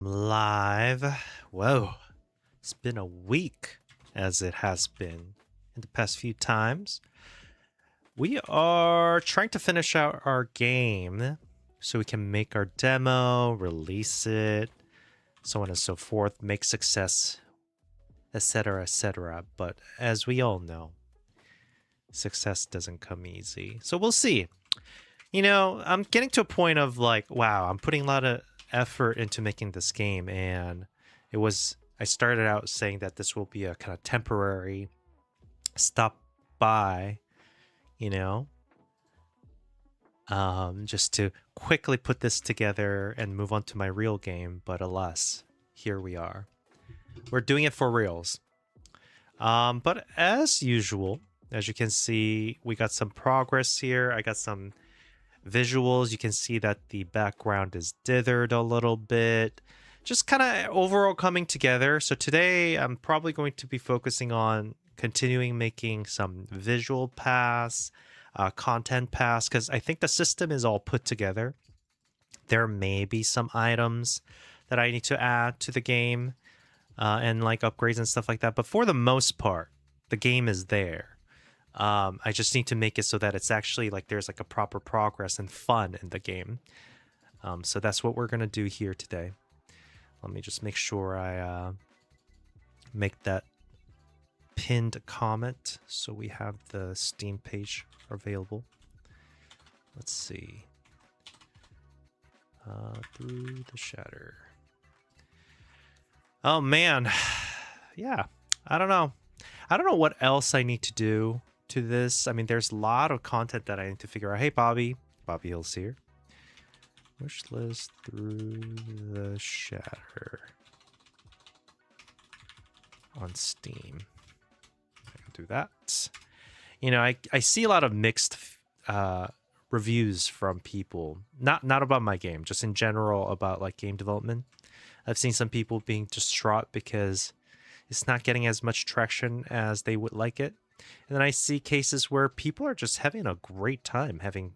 Live. Whoa. It's been a week, as it has been in the past few times. We are trying to finish out our game so we can make our demo, release it, so on and so forth, make success, etc., etc. But as we all know, success doesn't come easy. So we'll see. You know, I'm getting to a point of like, wow, I'm putting a lot of effort into making this game, and I started out saying that this will be a kind of temporary stop by, you know, just to quickly put this together and move on to my real game. But alas, here we are. We're doing it for reals. But as usual, as you can see, we got some progress here. I got some visuals. You can see that the background is dithered a little bit. Just kind of overall coming together. So today I'm probably going to be focusing on continuing making some visual paths, content paths, because I think the system is all put together. There may be some items that I need to add to the game and like upgrades and stuff like that. But for the most part, the game is there. I just need to make it so that it's actually like there's like a proper progress and fun in the game. So that's what we're going to do here today. Let me just make sure I make that pinned comment so we have the Steam page available. Let's see. Through the shatter. Oh man. Yeah. I don't know. I don't know what else I need to do to this. I mean, there's a lot of content that I need to figure out. Hey, Bobby. Bobby Hill's here. Wish list through the shatter on Steam. I can do that. You know, I see a lot of mixed reviews from people. Not about my game, just in general about like game development. I've seen some people being distraught because it's not getting as much traction as they would like it. And then I see cases where people are just having a great time, having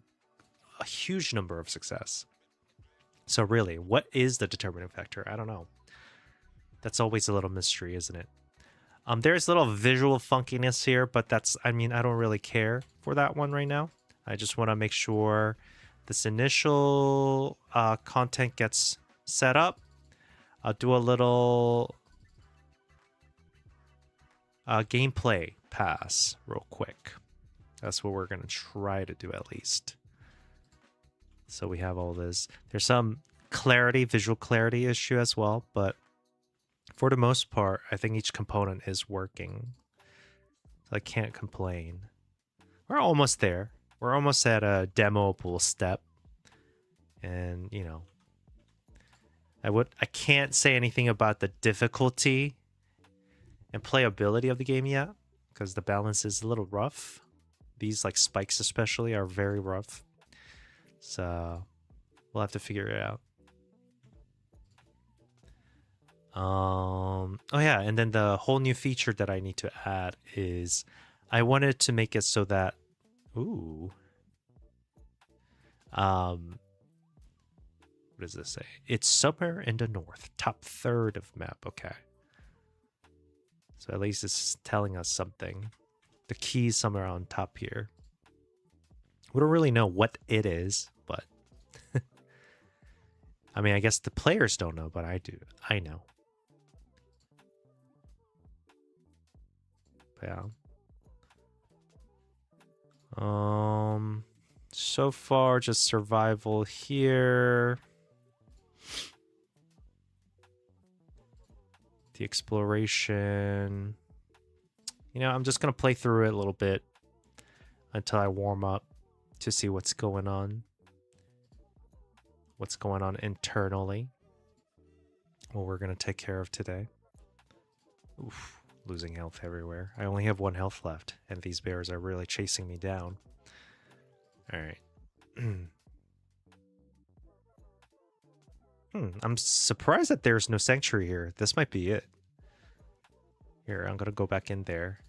a huge number of success. So really, what is the determining factor? I don't know. That's always a little mystery, isn't it? There's a little visual funkiness here, but I don't really care for that one right now. I just want to make sure this initial content gets set up. I'll do a little gameplay pass real quick. That's what we're going to try to do at least. So we have all this. There's some visual clarity issue as well, but for the most part, I think each component is working. So I can't complain. We're almost there. We're almost at a demoable step. And, you know, I can't say anything about the difficulty and playability of the game yet, because the balance is a little rough. These like spikes especially are very rough. So we'll have to figure it out. Oh yeah, and then the whole new feature that I need to add is I wanted to make it so that what does this say? It's somewhere in the north, top third of map. Okay. So at least it's telling us something. The key is somewhere on top here. We don't really know what it is, but I mean, I guess the players don't know, but I do. I know. Yeah. So far, just survival here. The exploration. You know, I'm just gonna play through it a little bit until I warm up to see what's going on. What's going on internally. What we're gonna take care of today. Oof, losing health everywhere. I only have 1 health left, and these bears are really chasing me down. Alright. I'm surprised that there's no sanctuary here. This might be it. Here, I'm gonna go back in there.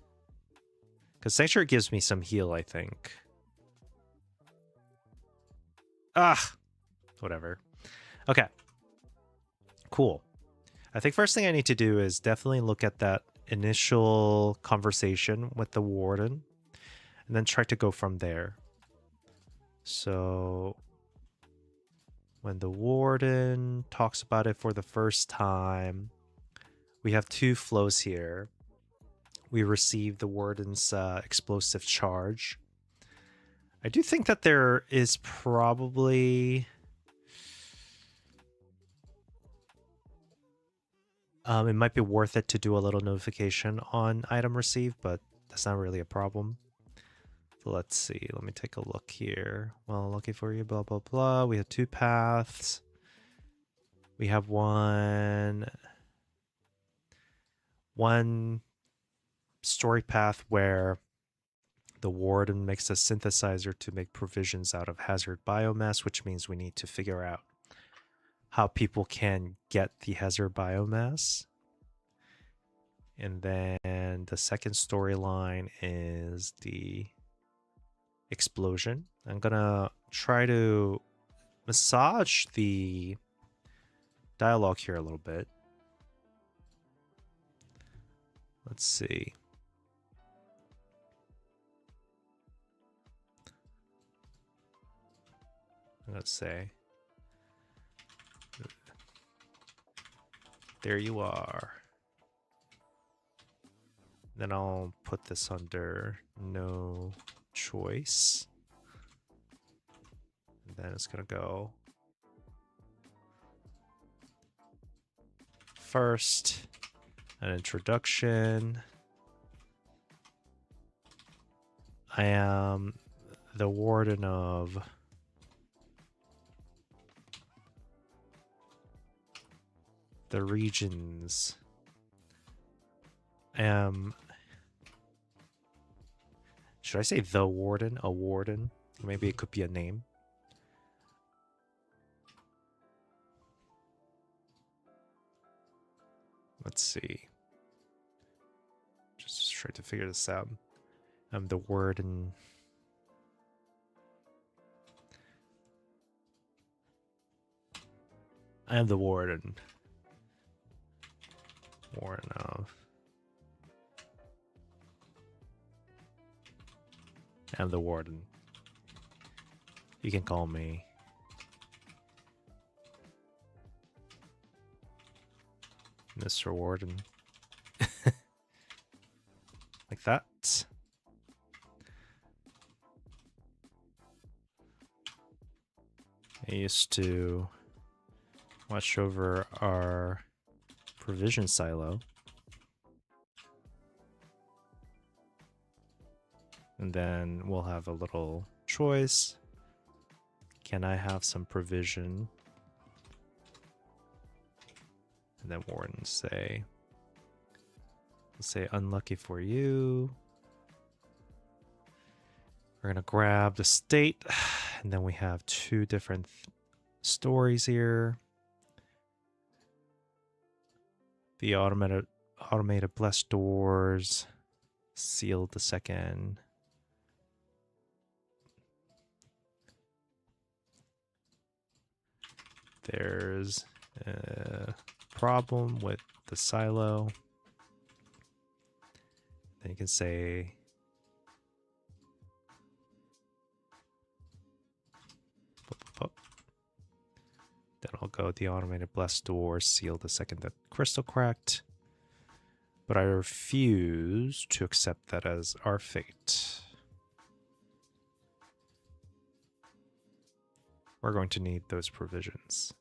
Because sanctuary gives me some heal, I think. Ah! Whatever. Okay. Cool. I think first thing I need to do is definitely look at that initial conversation with the warden and then try to go from there. So when the warden talks about it for the first time, we have two flows here. We receive the warden's explosive charge. I do think that there is probably... it might be worth it to do a little notification on item received, but that's not really a problem. So let's see. Let me take a look here. Well, lucky for you, blah, blah, blah. We have 2 paths. We have one story path where the warden makes a synthesizer to make provisions out of hazard biomass, which means we need to figure out how people can get the hazard biomass. And then the second storyline is the explosion. I'm gonna try to massage the dialogue here a little bit. Let's see. Let's say, there you are. Then I'll put this under no choice. And then it's gonna go first, an introduction. I am the warden of the regions. Should I say the warden? A warden? Maybe it could be a name. Let's see. Just try to figure this out. I'm the warden. I am the warden. Warden of. I'm the warden. You can call me Mr. Warden. Like that. I used to watch over our provision silo. And then we'll have a little choice. Can I have some provision? And then warden say, let's say unlucky for you. We're gonna grab the state, and then we have 2 different stories here. The automated blessed doors sealed the second. There's a problem with the silo. Then you can say then I'll go the automated blessed door sealed the second that crystal cracked. But I refuse to accept that as our fate. We're going to need those provisions.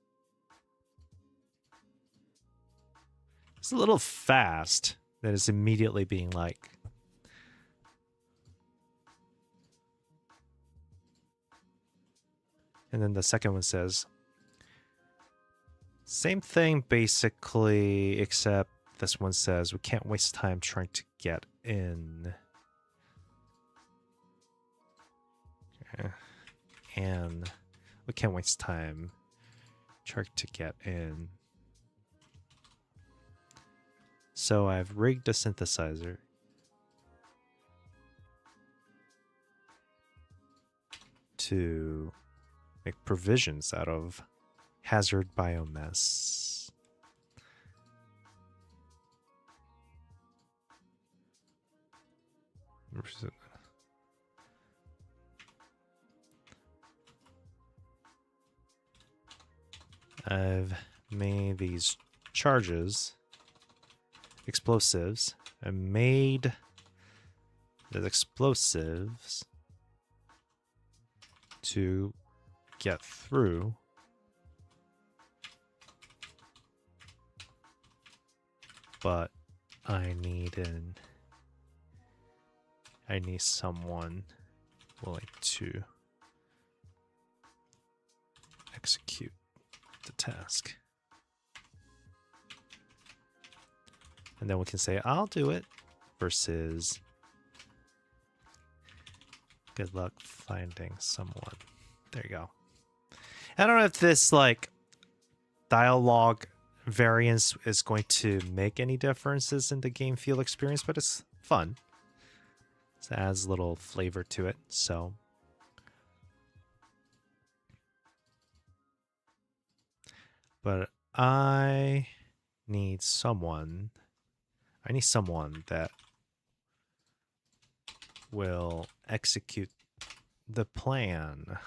It's a little fast that is immediately being like. And then the second one says, same thing basically, except this one says we can't waste time trying to get in. Okay. And we can't waste time trying to get in. So I've rigged a synthesizer to make provisions out of hazard biomass. I've made these charges, explosives. I made the explosives to get through. But I need someone willing to execute the task. And then we can say, I'll do it, versus good luck finding someone. There you go. I don't know if this like dialogue variance is going to make any differences in the game feel experience, but it's fun. It adds a little flavor to it, so. But I need someone that will execute the plan.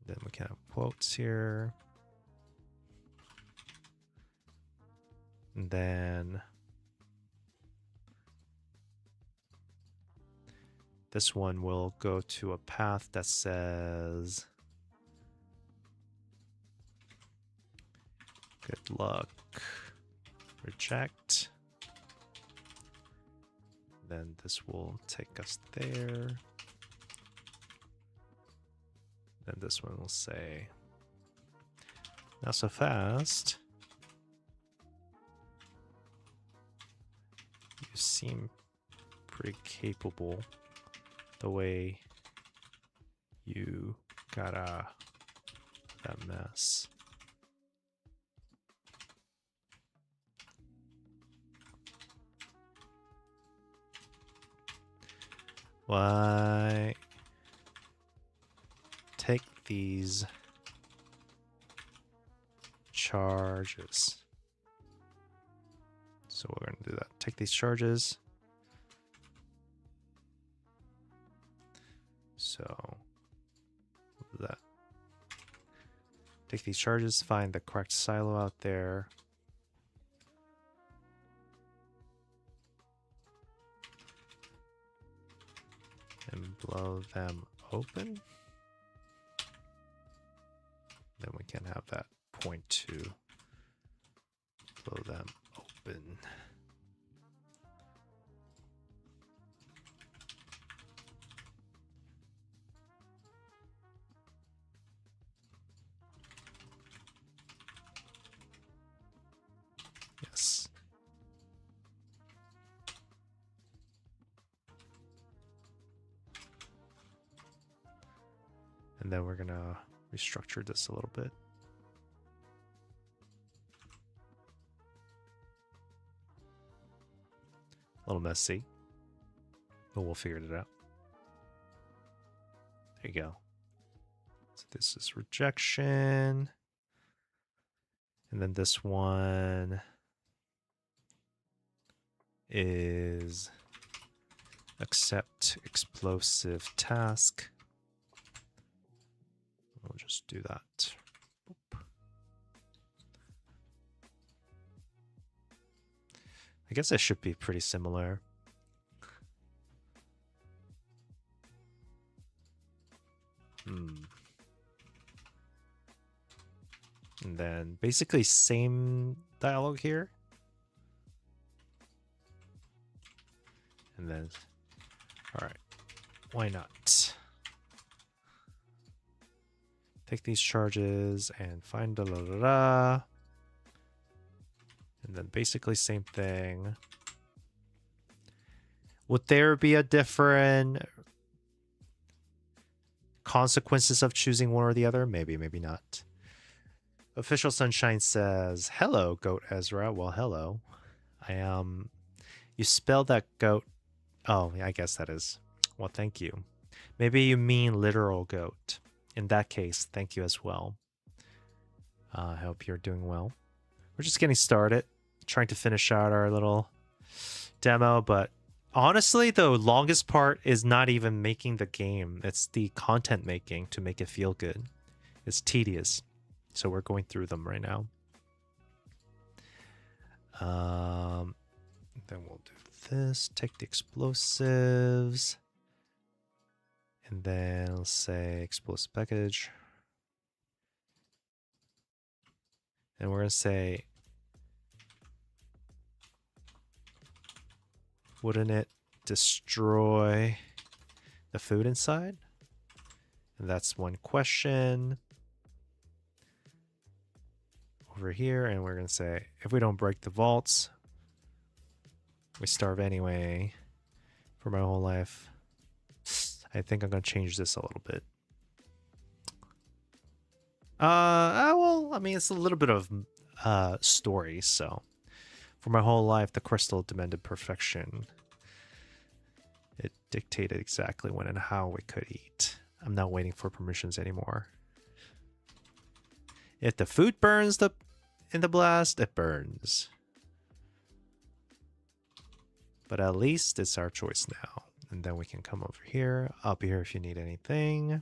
Then we can have quotes here. And then this one will go to a path that says good luck, reject. Then this will take us there. Then this one will say, not so fast. You seem pretty capable the way you got that mess. Why take these charges? So we're going to do that. Take these charges. So that. Take these charges, find the correct silo out there. And blow them open. Then we can have that point to blow them open. Yes. And then we're gonna restructure this a little bit. A little messy, but we'll figure it out. There you go. So this is rejection. And then this one is accept explosive task. We'll just do that. Boop. I guess that should be pretty similar. And then basically same dialogue here. And then, all right, why not? Take these charges and find da da da da. And then basically same thing. Would there be a different consequences of choosing one or the other? Maybe, maybe not. Official Sunshine says, hello, Goat Ezra. Well, hello. You spelled that goat. Oh, I guess that is. Well, thank you. Maybe you mean literal goat. In that case, thank you as well. I hope you're doing well. We're just getting started, trying to finish out our little demo, but honestly, the longest part is not even making the game. It's the content making to make it feel good. It's tedious. So we're going through them right now. Then we'll do this. Take the explosives. And then let's say explosive package. And we're going to say, wouldn't it destroy the food inside? And that's one question. Over here, and we're going to say, if we don't break the vaults, we starve anyway for my whole life. I think I'm going to change this a little bit. Well, I mean, it's a little bit of story, so. For my whole life, the crystal demanded perfection. It dictated exactly when and how we could eat. I'm not waiting for permissions anymore. If the food burns in the blast, it burns. But at least it's our choice now. And then we can come over here. I'll be here if you need anything.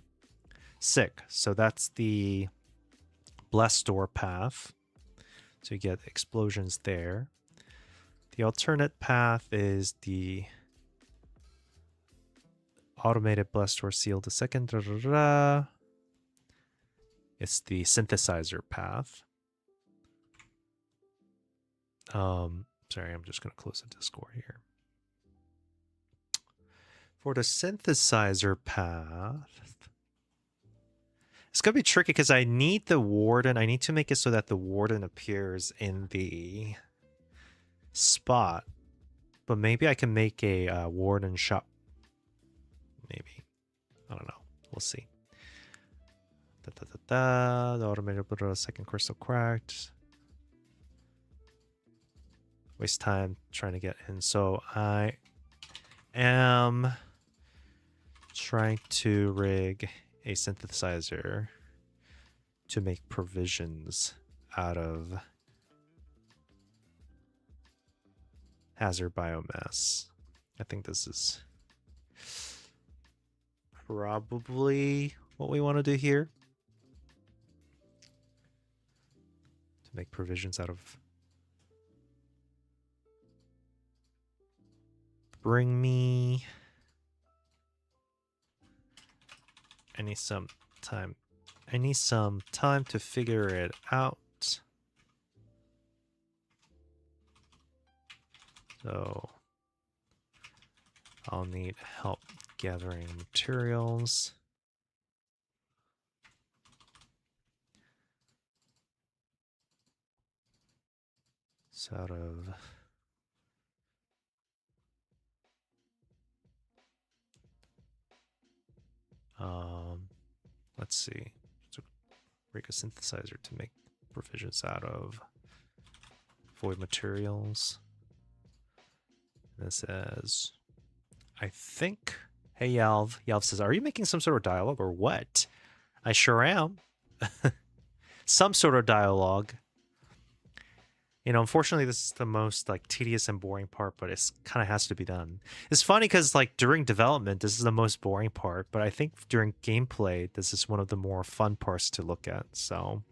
Sick. So that's the blast door path. So you get explosions there. The alternate path is the automated blast door seal the second. It's the synthesizer path. Sorry, I'm just going to close the Discord here. For the synthesizer path, it's going to be tricky because I need the warden. I need to make it so that the warden appears in the spot. But maybe I can make a warden shop. Maybe. I don't know. We'll see. The automated second crystal cracked. Waste time trying to get in. So I am trying to rig a synthesizer to make provisions out of hazard biomass. I think this is probably what we want to do here. To make provisions out of... Bring me... I need some time. I need some time to figure it out. So I'll need help gathering materials. It's out of... let's see. So break a synthesizer to make provisions out of void materials. This says, I think, hey Yalv. Yalv says, are you making some sort of dialogue or what? I sure am. Some sort of dialogue. You know, unfortunately, this is the most like tedious and boring part, but it's kind of has to be done. It's funny because like during development, this is the most boring part, but I think during gameplay, this is one of the more fun parts to look at. So,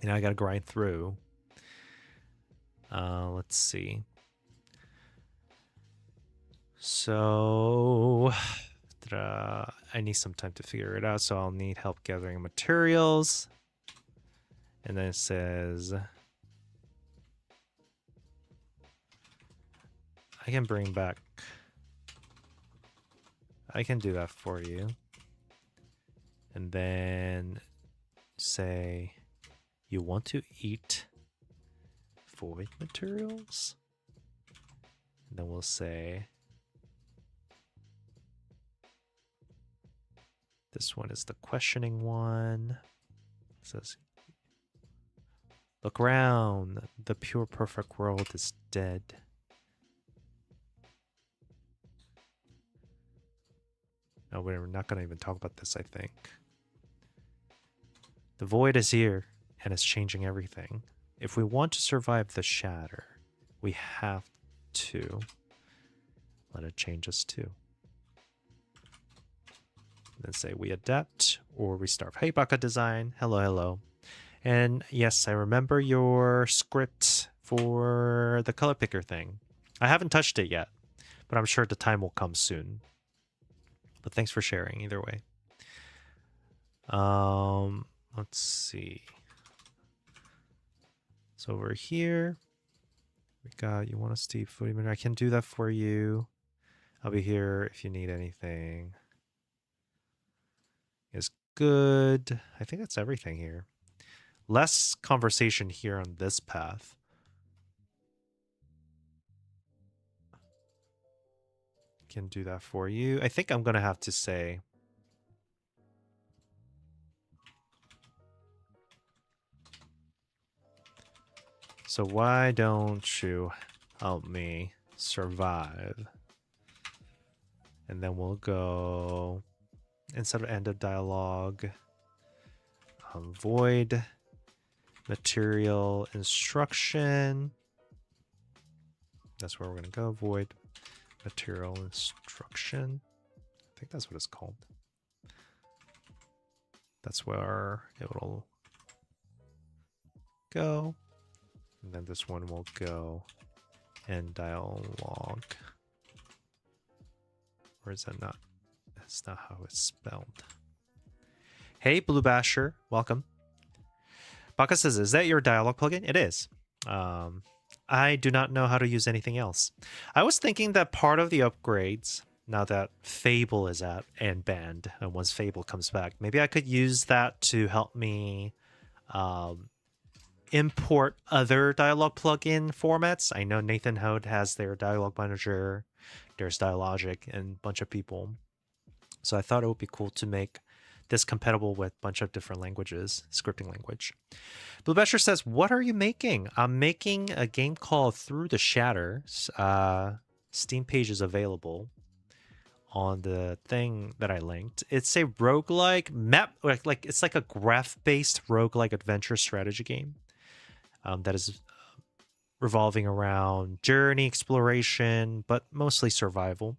you know, I got to grind through. Let's see. So, I need some time to figure it out. So I'll need help gathering materials. And then it says... I can bring back... I can do that for you. And then say you want to eat void materials. And then we'll say this one is the questioning one. It says, look around. The pure perfect world is dead. No, we're not going to even talk about this, I think. The void is here, and it's changing everything. If we want to survive the shatter, we have to let it change us too. Then say we adapt or we start. Hey, Baka Design. Hello, hello. And yes, I remember your script for the color picker thing. I haven't touched it yet, but I'm sure the time will come soon. But thanks for sharing either way. Let's see. So over here, we got, you want to see footy. I can do that for you. I'll be here if you need anything. Is good. I think that's everything here. Less conversation here on this path. Can do that for you. I think I'm going to have to say... So why don't you help me survive? And then we'll go, instead of end of dialogue, void material instruction. That's where we're going to go. Void material instruction. I think that's what it's called. That's where it will go. And then this one will go end dialogue. Or is that not? That's not how it's spelled. Hey, Blue Basher, welcome. Baka says, is that your dialogue plugin? It is. I do not know how to use anything else. I was thinking that part of the upgrades, now that Fable is out and banned, and once Fable comes back, maybe I could use that to help me import other dialogue plugin formats. I know Nathan Hode has their dialogue manager, there's Dialogic, and a bunch of people. So I thought it would be cool to make this compatible with a bunch of different languages, scripting language. Blue Basher says, what are you making? I'm making a game called Through the Shatter. Steam page is available on the thing that I linked. It's a roguelike map, like it's like a graph-based roguelike adventure strategy game that is revolving around journey, exploration, but mostly survival.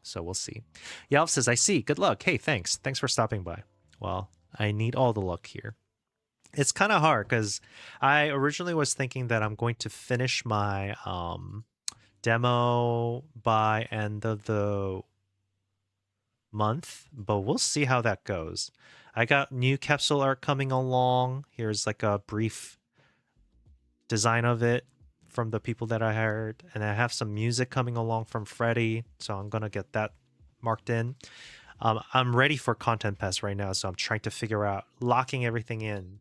So we'll see. Yalv says, I see. Good luck. Hey, thanks. Thanks for stopping by. Well, I need all the luck here. It's kind of hard because I originally was thinking that I'm going to finish my demo by end of the month, but we'll see how that goes. I got new capsule art coming along. Here's like a brief design of it from the people that I hired, and I have some music coming along from Freddie, so I'm gonna get that marked in. I'm ready for Content Pass right now, so I'm trying to figure out locking everything in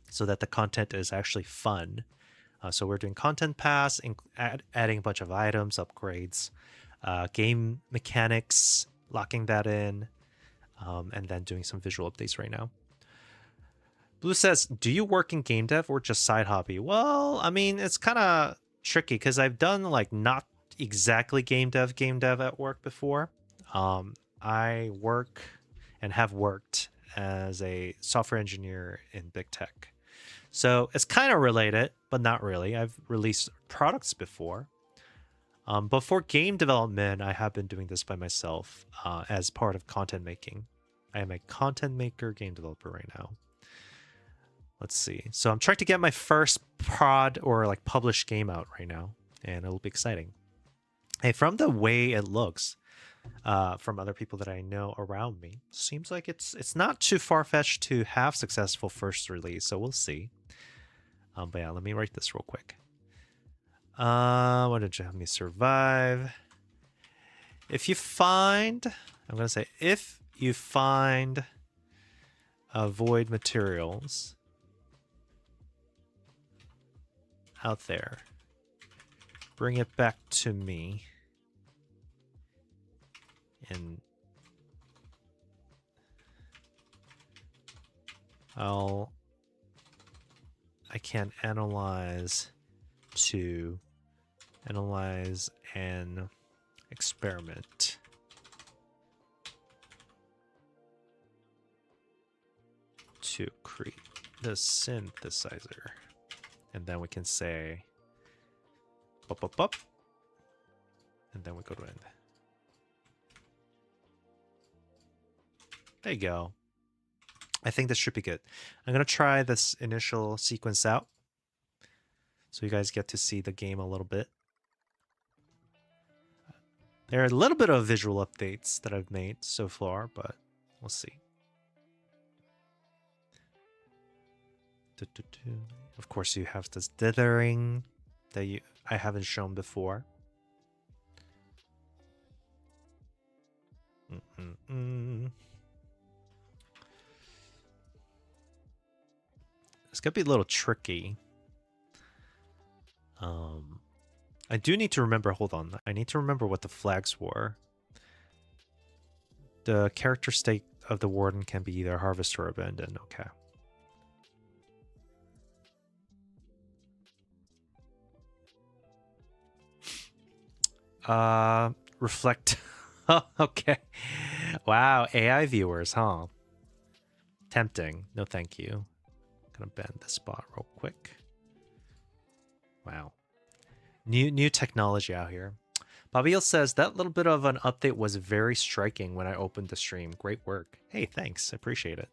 so that the content is actually fun. So we're doing Content Pass, adding a bunch of items, upgrades, game mechanics, locking that in, and then doing some visual updates right now. Blue says, do you work in game dev or just side hobby? Well, I mean, it's kind of tricky because I've done like not exactly game dev at work before. I work and have worked as a software engineer in big tech. So it's kind of related, but not really. I've released products before. But for game development, I have been doing this by myself as part of content making. I am a content maker game developer right now. Let's see. So I'm trying to get my first prod or like published game out right now, and it'll be exciting. Hey, from the way it looks, from other people that I know around me, seems like it's not too far-fetched to have successful first release, so we'll see. But yeah, let me write this real quick. Why did you have me survive? If you find, I'm gonna say, if you find void materials out there, bring it back to me, and I can analyze an experiment. To create the synthesizer. And then we can say, And then we go to end. There you go. I think this should be good. I'm going to try this initial sequence out so you guys get to see the game a little bit. There are a little bit of visual updates that I've made so far, but we'll see. Of course, you have this dithering that I haven't shown before. It's gonna be a little tricky. I do need to remember, hold on. I need to remember what the flags were. The character state of the warden can be either harvest or abandon. Okay. Reflect. Okay. Wow, AI viewers, huh? Tempting. No, thank you. Gonna bend this spot real quick. Wow. New technology out here. Babiel says that little bit of an update was very striking when I opened the stream. Great work. Hey, thanks. I appreciate it.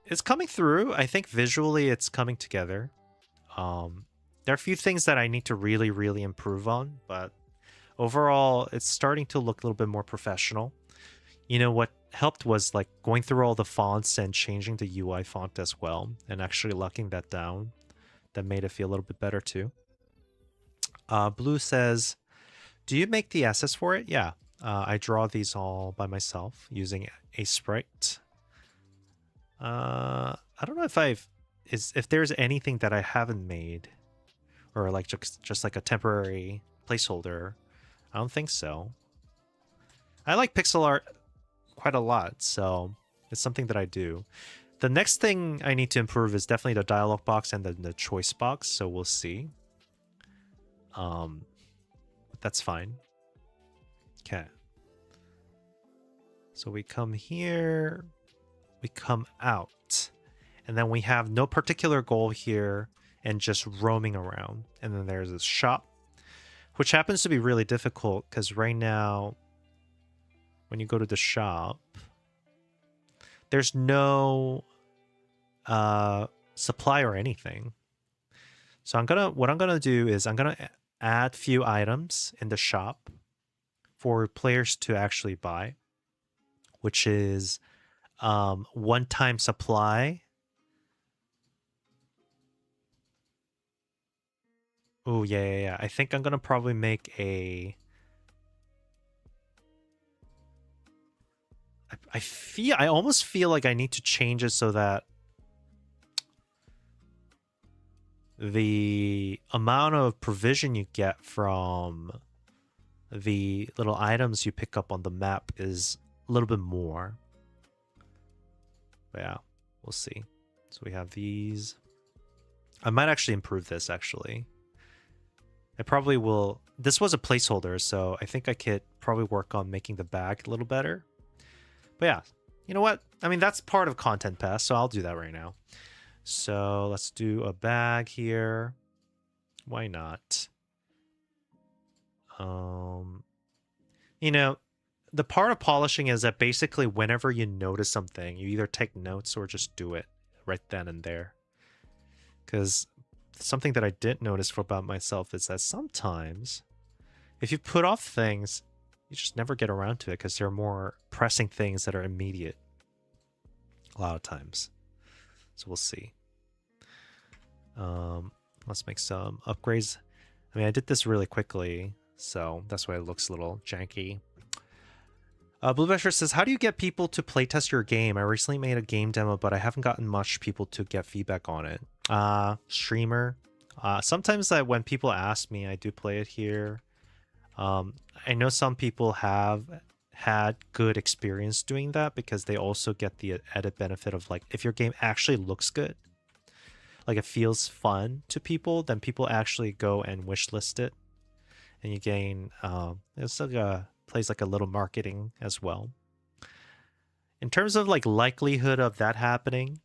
It's coming through. I think visually it's coming together. There are a few things that I need to really improve on, but overall it's starting to look a little bit more professional. You know, what helped was like going through all the fonts and changing the UI font as well and actually locking that down. That made it feel a little bit better too. Blue says, do you make the assets for it? Yeah, I draw these all by myself using a sprite. I don't know if there's anything that I haven't made or like just like a temporary placeholder. I don't think so. I like pixel art quite a lot, so it's something that I do. The next thing I need to improve is definitely the dialog box and the choice box, so we'll see. But that's fine. Okay. So we come here, we come out, and then we have no particular goal here and just roaming around. And then there's this shop, which happens to be really difficult because right now, when you go to the shop, there's no supply or anything. So what I'm gonna do is I'm gonna add few items in the shop for players to actually buy, which is one-time supply. Oh yeah. I think I'm gonna probably make a. I almost feel like I need to change it so that the amount of provision you get from the little items you pick up on the map is a little bit more. But yeah, we'll see. So we have these. I might actually improve this, actually. I probably will. This was a placeholder, so I think I could probably work on making the bag a little better. But yeah, you know what? I mean, that's part of Content Pass, so I'll do that right now. So let's do a bag here. Why not? You know, the part of polishing is that basically whenever you notice something, you either take notes or just do it right then and there. Because something that I did notice about myself is that sometimes if you put off things, you just never get around to it because there are more pressing things that are immediate a lot of times. So we'll see. Let's make some upgrades. I mean, I did this really quickly, so that's why it looks a little janky. Blue Basher says, how do you get people to playtest your game? I recently made a game demo, but I haven't gotten much people to get feedback on it. Streamer. Sometimes when people ask me, I do play it here. I know some people have had good experience doing that because they also get the added benefit of like, if your game actually looks good, like it feels fun to people, then people actually go and wishlist it. And you gain, it's like plays like a little marketing as well. In terms of like likelihood of that happening,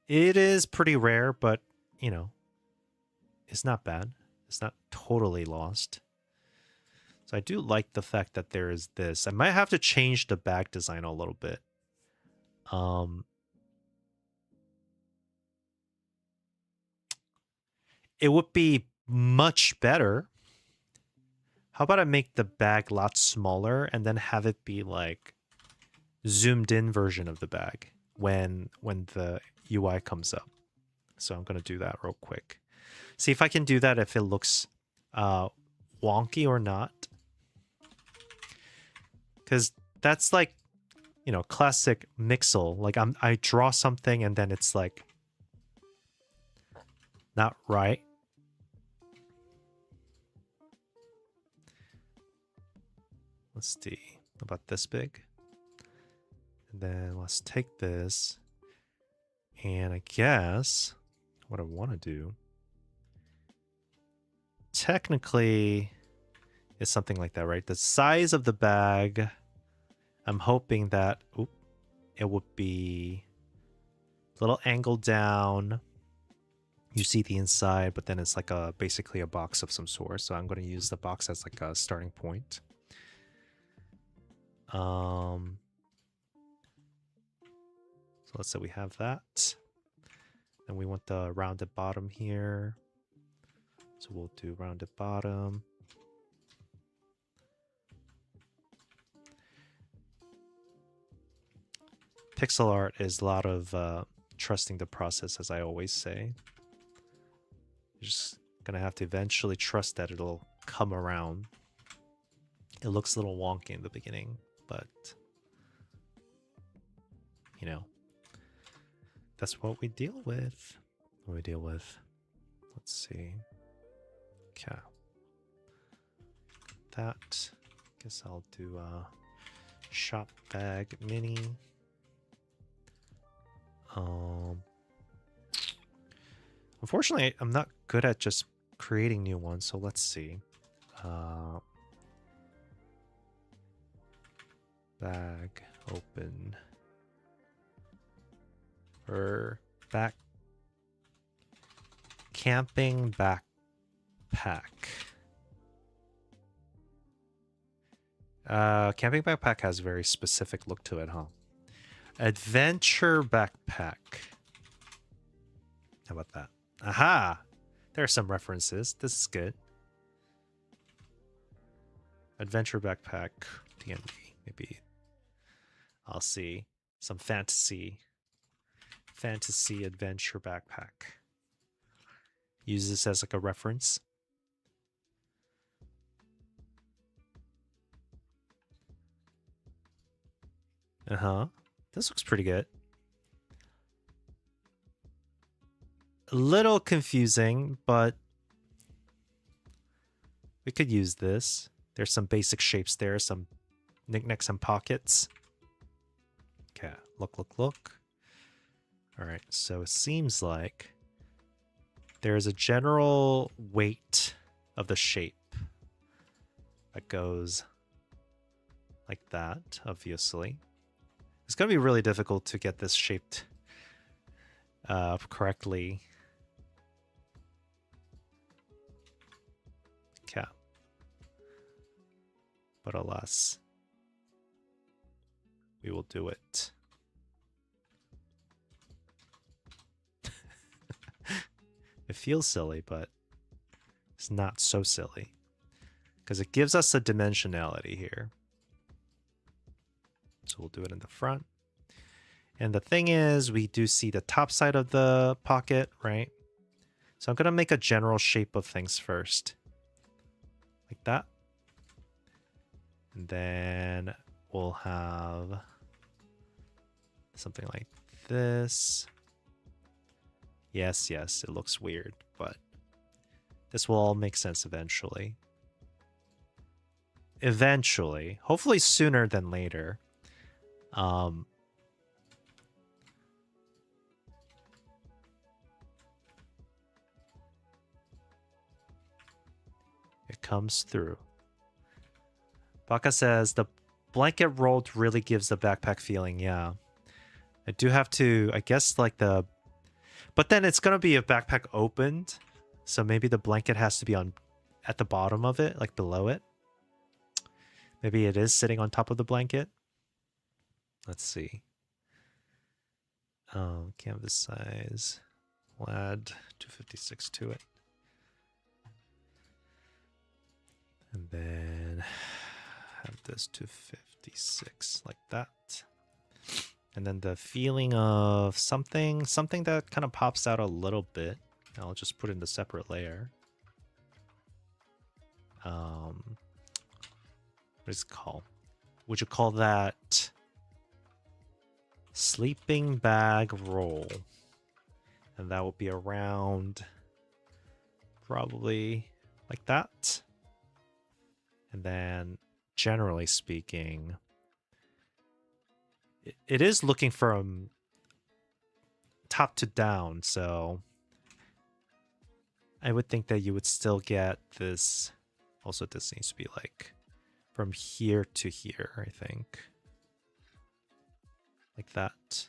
it is pretty rare, but you know, it's not bad. It's not totally lost. So I do like the fact that there is this. I might have to change the bag design a little bit. It would be much better. How about I make the bag a lot smaller and then have it be like zoomed in version of the bag when the UI comes up. So I'm going to do that real quick. See if I can do that, if it looks wonky or not. Because that's like, you know, classic Mixel. Like I draw something and then it's like not right. Let's see, about this big. And then let's take this. And I guess what I want to do technically is something like that, right? The size of the bag, I'm hoping that it would be a little angled down. You see the inside, but then it's like basically a box of some sort. So I'm going to use the box as like a starting point. So let's say we have that. Then we want the rounded bottom here. So we'll do rounded bottom. Pixel art is a lot of trusting the process, as I always say. You're just gonna have to eventually trust that it'll come around. It looks a little wonky in the beginning, but you know, that's what we deal with. Let's see. Okay. That. Guess I'll do shop bag mini. Unfortunately, I'm not good at just creating new ones, so let's see. Bag open. Or back. Camping backpack. Camping backpack has a very specific look to it, huh? Adventure backpack. How about that? Aha! There are some references. This is good. Adventure backpack. D&D. Maybe I'll see. Some fantasy. Fantasy adventure backpack. Use this as like a reference. This looks pretty good. A little confusing, but we could use this. There's some basic shapes there, some knickknacks and pockets. Okay, look. All right, so it seems like there's a general weight of the shape that goes like that, obviously. It's going to be really difficult to get this shaped correctly. Okay. But alas, we will do it. It feels silly, but it's not so silly. Because it gives us a dimensionality here. So we'll do it in the front. And the thing is, we do see the top side of the pocket, right? So I'm going to make a general shape of things first. Like that. And then we'll have something like this. Yes, it looks weird, but this will all make sense eventually. Eventually. Hopefully sooner than later. It comes through. Baka says, the blanket rolled really gives the backpack feeling, yeah. I do have to, I guess, like the... But then it's going to be a backpack opened. So maybe the blanket has to be on at the bottom of it, like below it. Maybe it is sitting on top of the blanket. Let's see. Canvas size. We'll add 256 to it. And then have this 256 like that. And then the feeling of something that kind of pops out a little bit. I'll just put it in the separate layer. What is it called? Would you call that sleeping bag roll? And that will be around probably like that. And then generally speaking, it is looking from top to down, so I would think that you would still get this. Also, this needs to be like from here to here, I think. Like that.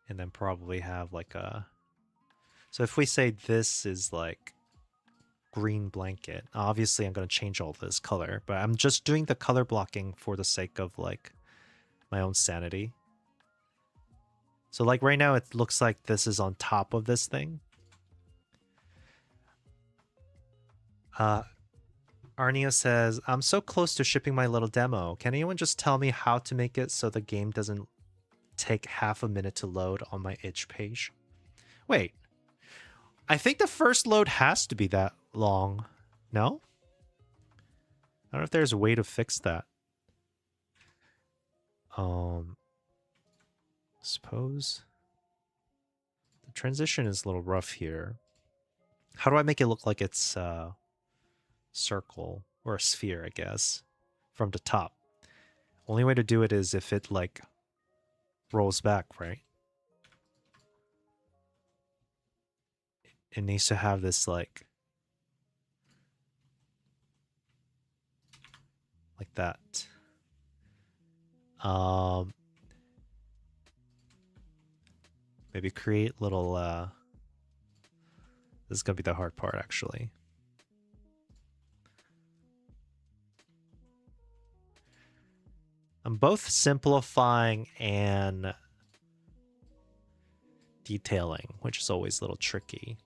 And then probably have like a... So if we say this is like green blanket, obviously I'm going to change all this color, but I'm just doing the color blocking for the sake of like my own sanity. So like right now it looks like this is on top of this thing. Arnia says, I'm so close to shipping my little demo. Can anyone just tell me how to make it so the game doesn't take half a minute to load on my itch page? Wait, I think the first load has to be that long. No? I don't know if there's a way to fix that. Suppose the transition is a little rough here. How do I make it look like it's circle or a sphere, I guess, from the top? Only way to do it is if it like rolls back, right? It needs to have this like that. Maybe create little this is gonna be the hard part actually. I'm both simplifying and detailing, which is always a little tricky.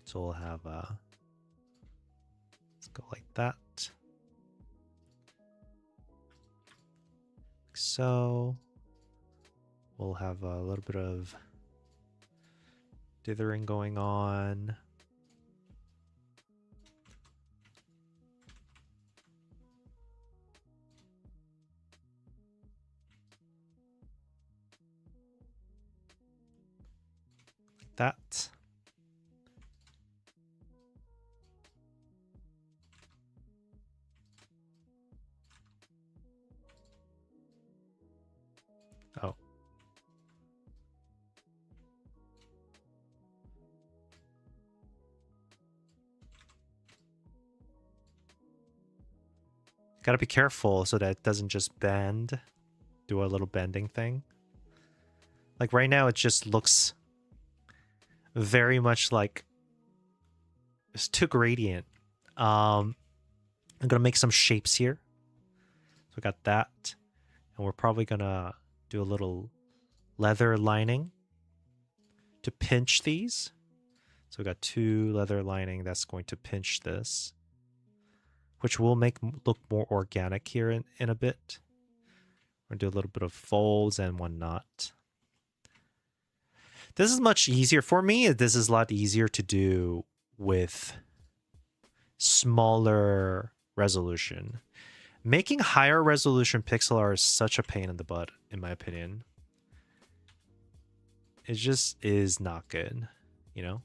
So we'll have let's go like that. Like so. We'll have a little bit of dithering going on. Like that. Oh. Gotta be careful so that it doesn't just bend. Do a little bending thing. Like right now it just looks very much like it's too gradient. I'm gonna make some shapes here. So we got that. And we're probably gonna do a little leather lining to pinch these. So we got 2 leather lining that's going to pinch this, which will make look more organic here in a bit. We're gonna do a little bit of folds and whatnot. This is much easier for me. This is a lot easier to do with smaller resolution. Making higher resolution pixel art is such a pain in the butt, in my opinion. It just is not good, you know?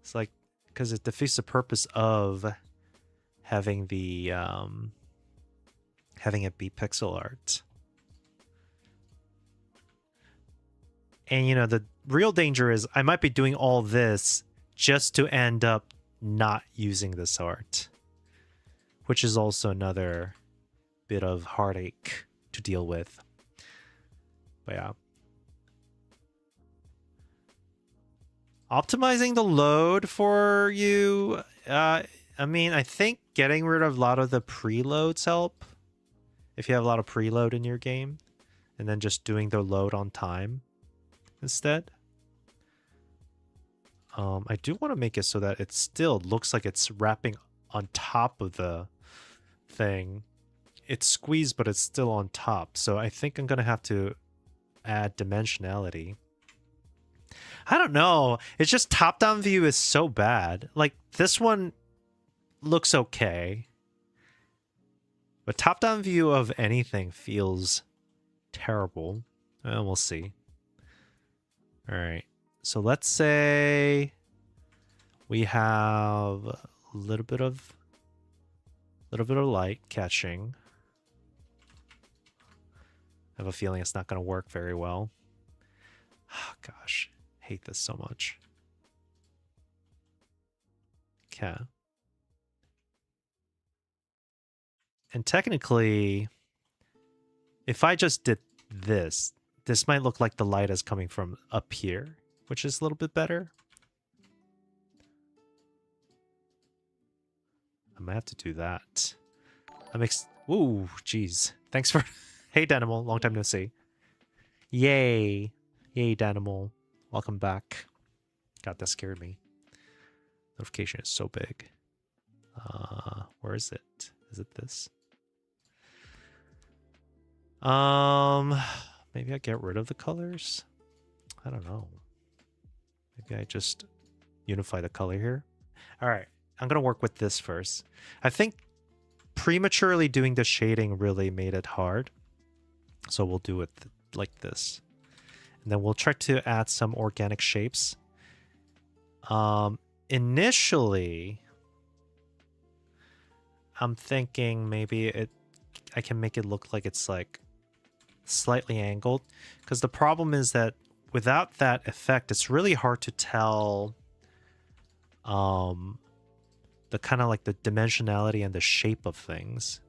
It's like, because it defeats the purpose of having the having it be pixel art. And, you know, the real danger is I might be doing all this just to end up not using this art, which is also another bit of heartache to deal with. But yeah. Optimizing the load for you, I mean, I think getting rid of a lot of the preloads help. If you have a lot of preload in your game, and then just doing the load on time instead. I do want to make it so that it still looks like it's wrapping on top of the thing. It's squeezed, but it's still on top. So I think I'm going to have to add dimensionality. I don't know. It's just top-down view is so bad. Like, this one looks okay. But top-down view of anything feels terrible. We'll see. All right. So let's say we have a little bit of light catching. I have a feeling it's not going to work very well. Oh, gosh, hate this so much. Okay. And technically, if I just did this, this might look like the light is coming from up here, which is a little bit better. I might have to do that. Ooh, jeez. Thanks for... Hey, Danimal. Long time no see. Yay. Yay, Danimal. Welcome back. God, that scared me. Notification is so big. Where is it? Is it this? Maybe I get rid of the colors? I don't know. Maybe I just unify the color here. All right. I'm going to work with this first. I think prematurely doing the shading really made it hard. So we'll do it like this. And then we'll try to add some organic shapes. Initially, I'm thinking maybe I can make it look like it's like slightly angled. Because the problem is that without that effect, it's really hard to tell the kind of like the dimensionality and the shape of things.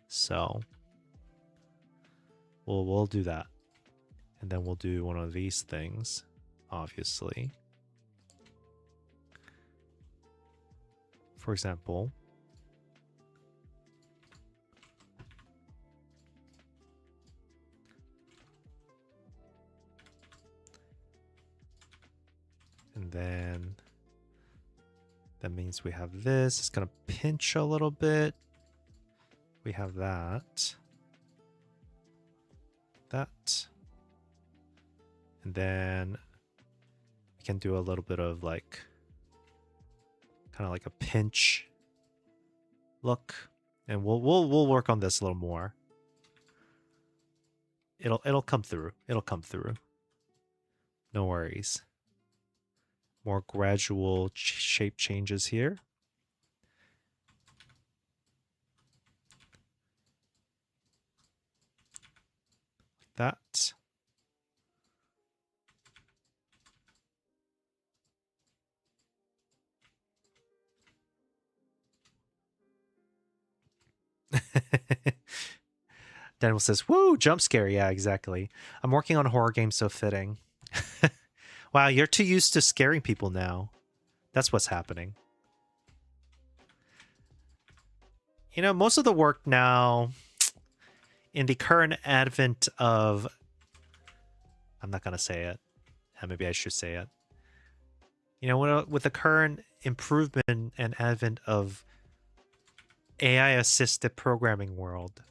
So we'll do that. And then we'll do one of these things, obviously. For example, and then that means we have this. It's going to pinch a little bit. We have that. That. And then we can do a little bit of like, kind of like a pinch look. And we'll work on this a little more. It'll come through. It'll come through. No worries. More gradual shape changes here. Like that. Daniel says, woo, jump scare. Yeah, exactly. I'm working on horror games, so fitting. Wow, you're too used to scaring people now. That's what's happening. You know, most of the work now, in the current advent of... I'm not going to say it. Maybe I should say it. You know, with the current improvement and advent of AI-assisted programming world,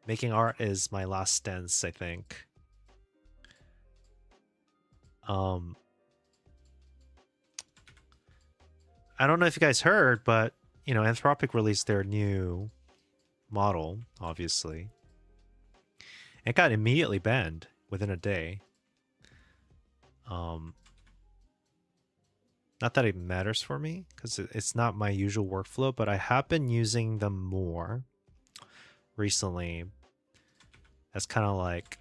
making art is my last stance, I think. I don't know if you guys heard, but, you know, Anthropic released their new model, obviously. It got immediately banned within a day. Not that it matters for me, because it's not my usual workflow, but I have been using them more recently as kind of like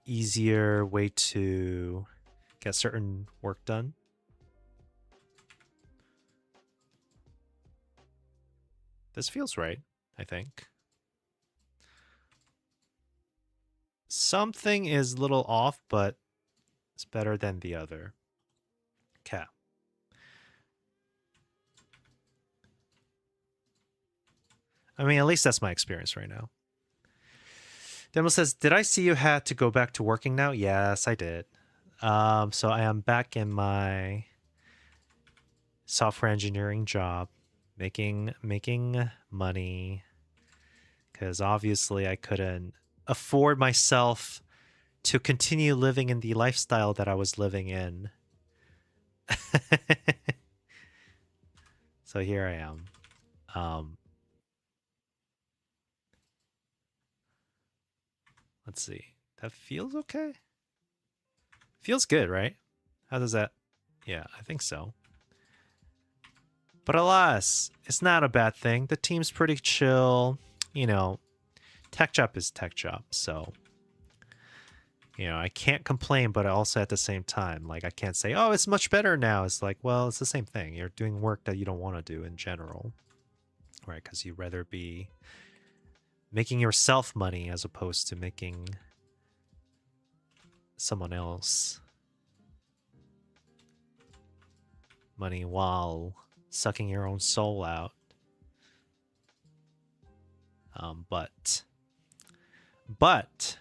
easier way to get certain work done. This feels right, I think. Something is a little off, but it's better than the other. Okay. I mean, at least that's my experience right now. Demo says, did I see you had to go back to working now? Yes, I did. So I am back in my software engineering job, making money, because obviously I couldn't afford myself to continue living in the lifestyle that I was living in. So here I am. Let's see. That feels okay? Feels good, right? How does that? Yeah, I think so. But alas, it's not a bad thing. The team's pretty chill. You know, tech job is tech job, so you know, I can't complain, but also at the same time, like I can't say, oh, it's much better now. It's like, well, it's the same thing. You're doing work that you don't want to do in general, right? Because you'd rather be making yourself money as opposed to making someone else money while sucking your own soul out. But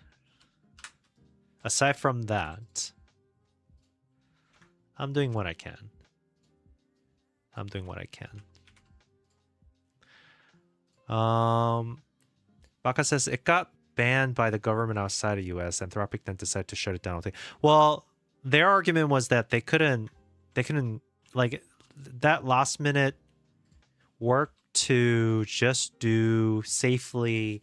aside from that, I'm doing what I can. I'm doing what I can. Baka says it got banned by the government outside of US. Anthropic then decided to shut it down. Well, their argument was that they couldn't like that last minute work to just do safely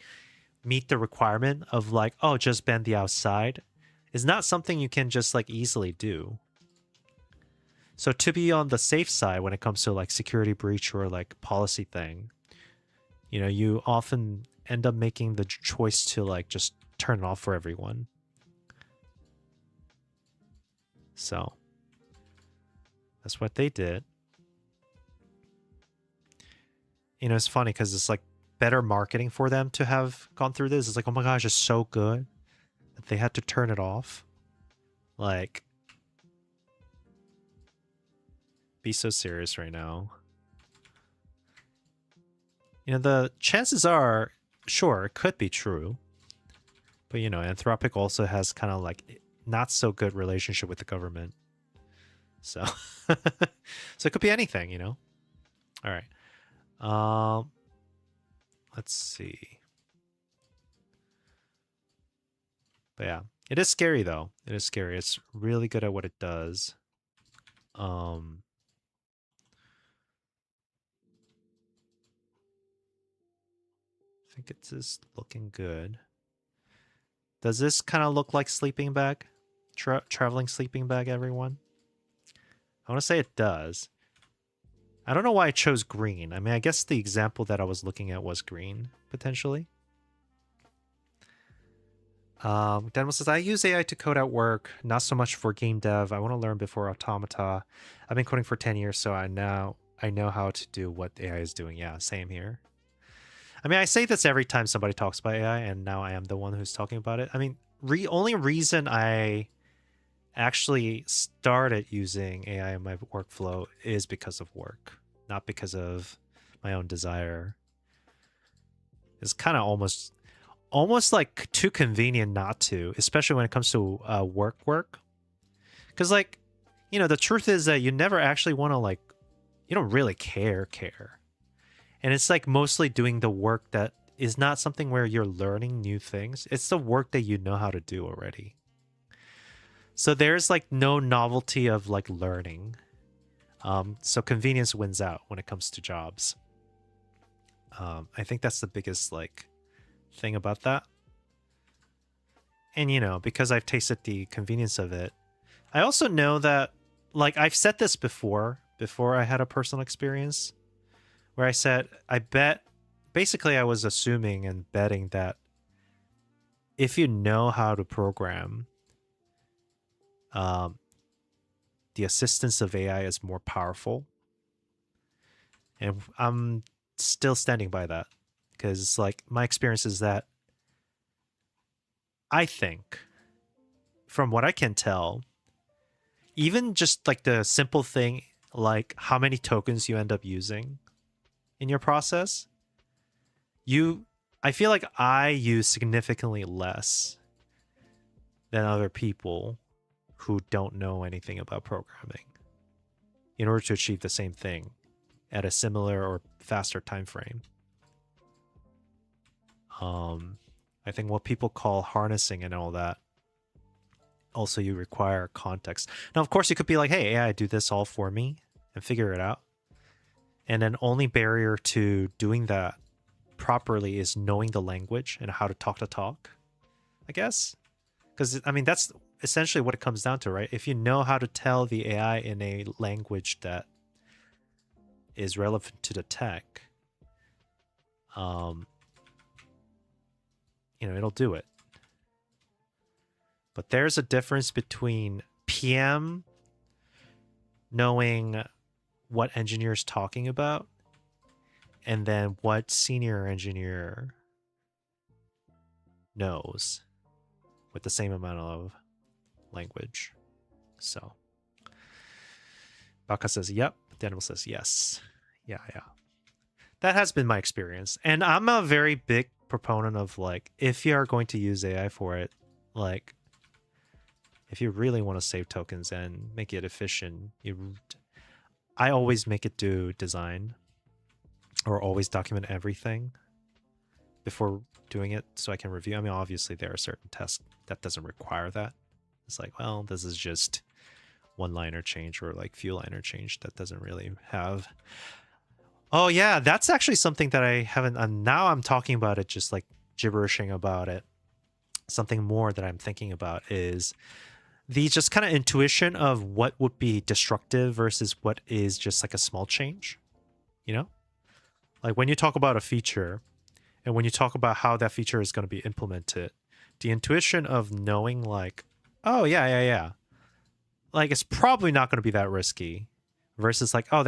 meet the requirement of like, oh, just ban the outside is not something you can just like easily do. So to be on the safe side when it comes to like security breach or like policy thing, you know, you often end up making the choice to like just turn it off for everyone. So that's what they did. You know, it's funny because it's like better marketing for them to have gone through this. It's like, oh my gosh, it's so good that they had to turn it off. Like, be so serious right now. You know, the chances are, sure, it could be true. But, you know, Anthropic also has kind of like not so good relationship with the government. So, so it could be anything, you know? All right. Let's see. But yeah, it is scary though. It is scary. It's really good at what it does. I think it's just looking good. Does this kind of look like sleeping bag? Traveling sleeping bag, everyone? I want to say it does. I don't know why I chose green. I mean, I guess the example that I was looking at was green, potentially. Daniel says, I use AI to code at work, not so much for game dev. I want to learn before automata. I've been coding for 10 years, so I know how to do what AI is doing. Yeah, same here. I mean, I say this every time somebody talks about AI, and now I am the one who's talking about it. I mean, only reason I actually started using AI in my workflow is because of work, not because of my own desire. It's kind of almost like too convenient not to, especially when it comes to work. Because like, you know, the truth is that you never actually want to like, you don't really care. And it's like mostly doing the work that is not something where you're learning new things. It's the work that you know how to do already. So there's like no novelty of like learning. So convenience wins out when it comes to jobs. I think that's the biggest like thing about that. And you know, because I've tasted the convenience of it, I also know that like I've said this before I had a personal experience where I said, I bet basically I was assuming and betting that if you know how to program, um, the assistance of AI is more powerful. And I'm still standing by that because, like, my experience is that I think, from what I can tell, even just like the simple thing, like how many tokens you end up using in your process, I feel like I use significantly less than other people who don't know anything about programming in order to achieve the same thing at a similar or faster time frame. I think what people call harnessing and all that, also you require context. Now, of course, you could be like, hey, AI, do this all for me and figure it out. And then only barrier to doing that properly is knowing the language and how to talk, I guess. Because, I mean, that's essentially what it comes down to, right? If you know how to tell the AI in a language that is relevant to the tech, it'll do it. But there's a difference between PM knowing what engineer is talking about and then what senior engineer knows with the same amount of language. So Baka says, yep. Daniel says, yes. Yeah. That has been my experience. And I'm a very big proponent of, like, if you are going to use AI for it, like, if you really want to save tokens and make it efficient, I always make it do design or always document everything before doing it so I can review. I mean, obviously there are certain tests that doesn't require that. It's like, well, this is just one liner change or like few liner change that doesn't really have. Oh yeah, that's actually something that I haven't, now I'm talking about it, just like gibberishing about it. Something more that I'm thinking about is the just kind of intuition of what would be destructive versus what is just like a small change, you know? Like when you talk about a feature and when you talk about how that feature is going to be implemented, the intuition of knowing like, oh yeah. Like it's probably not going to be that risky versus like, oh,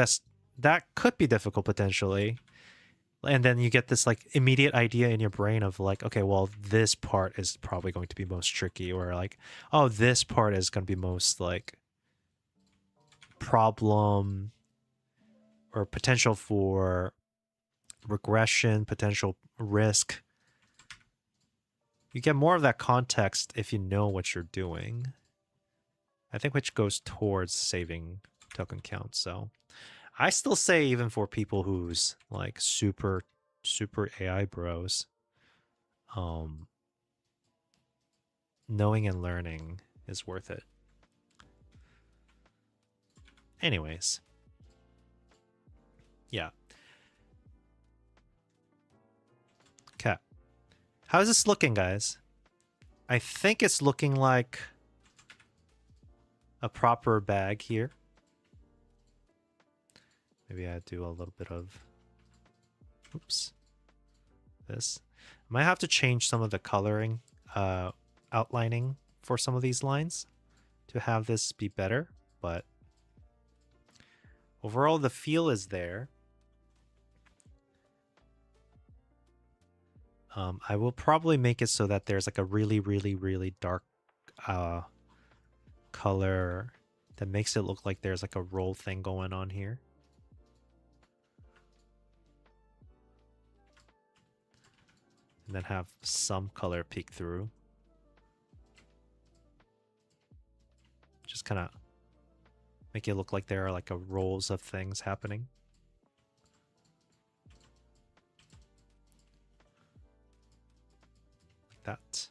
that could be difficult potentially. And then you get this like immediate idea in your brain of like, okay, well, this part is probably going to be most tricky, or like, oh, this part is going to be most like problem or potential for regression, potential risk. You get more of that context if you know what you're doing. I think which goes towards saving token count. So I still say, even for people who's like super AI bros, knowing and learning is worth it. Anyways. Yeah. Okay. How's this looking, guys? I think it's looking like a proper bag here. Maybe I do a little bit of, oops, this. I might have to change some of the coloring, outlining for some of these lines to have this be better, but overall the feel is there. I will probably make it so that there's like a really dark color that makes it look like there's like a roll thing going on here. And then have some color peek through. Just kind of make it look like there are like a rolls of things happening. Like that.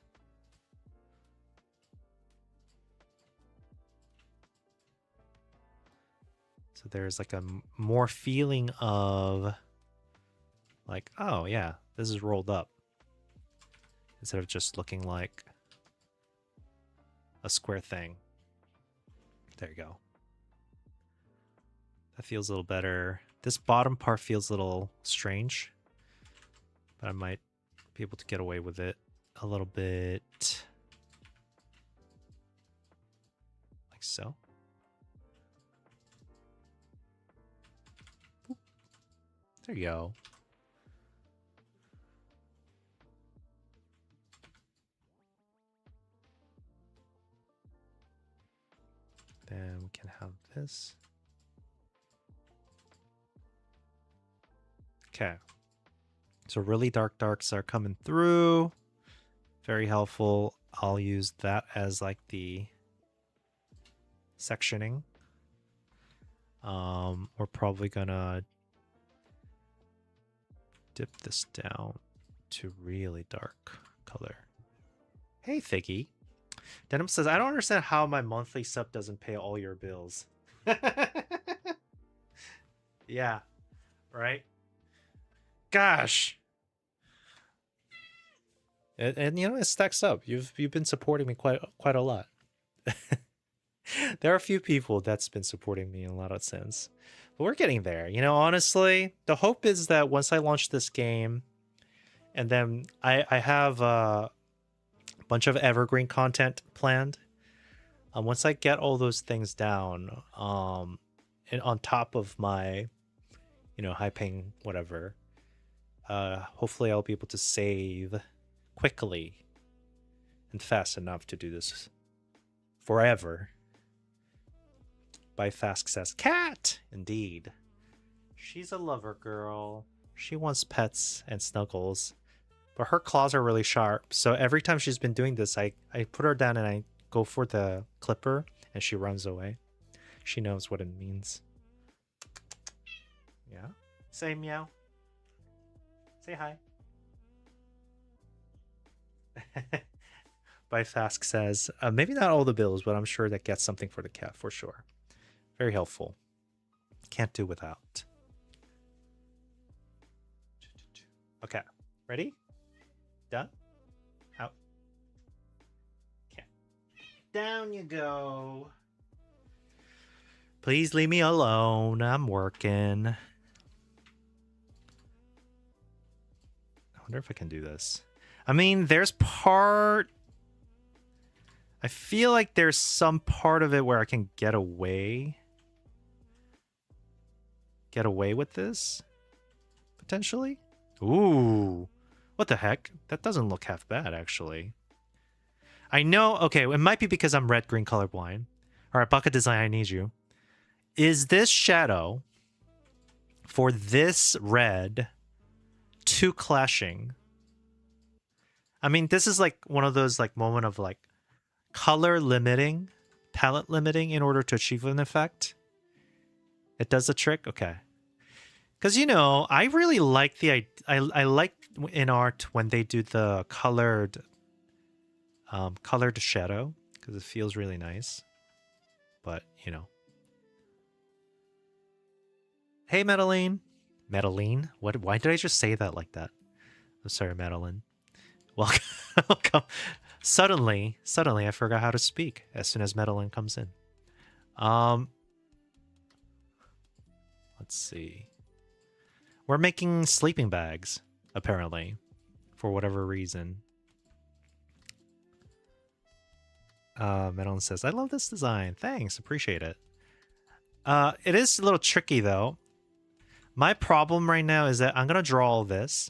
So there's like a more feeling of like, oh yeah, this is rolled up. Instead of just looking like a square thing. There you go. That feels a little better. This bottom part feels a little strange. But I might be able to get away with it a little bit. Like so. Boop. There you go. Then we can have this. Okay. So really dark darks are coming through. Very helpful. I'll use that as like the sectioning. We're probably gonna dip this down to really dark color. Hey, Figgy. Denim says, I don't understand how my monthly sub doesn't pay all your bills. Yeah, right? Gosh. And you know, it stacks up. You've been supporting me quite a lot. There are a few people that's been supporting me in a lot of sense. But we're getting there. You know, honestly, the hope is that once I launch this game, and then I have a bunch of evergreen content planned. Once I get all those things down, and on top of my, you know, high paying whatever, hopefully I'll be able to save quickly and fast enough to do this forever. By Fask says, cat! Indeed. She's a lover girl. She wants pets and snuggles. But her claws are really sharp. So every time she's been doing this, I put her down and I go for the clipper and she runs away. She knows what it means. Yeah. Say meow. Say hi. By Fask says, maybe not all the bills, but I'm sure that gets something for the cat for sure. Very helpful. Can't do without. Okay. Ready? Done? Out. Okay. Down you go. Please leave me alone. I'm working. I wonder if I can do this. I mean, there's part... I feel like there's some part of it where I can get away. Get away with this? Potentially? Ooh. What the heck? That doesn't look half bad, actually. I know... Okay, it might be because I'm red-green colorblind. Alright, Bucket Design, I need you. Is this shadow for this red too clashing? I mean, this is like one of those like moment of like color limiting, palette limiting in order to achieve an effect. It does the trick? Okay. Because, you know, I really like the... I like in art when they do the colored shadow, because it feels really nice. But, you know. Hey, Madeline. Madeline? What? Why did I just say that like that? I'm sorry, Madeline. Welcome. Welcome. Suddenly, I forgot how to speak as soon as Madeline comes in. Let's see. We're making sleeping bags, apparently, for whatever reason. Madeline says, I love this design. Thanks, appreciate it. It is a little tricky, though. My problem right now is that I'm going to draw all this,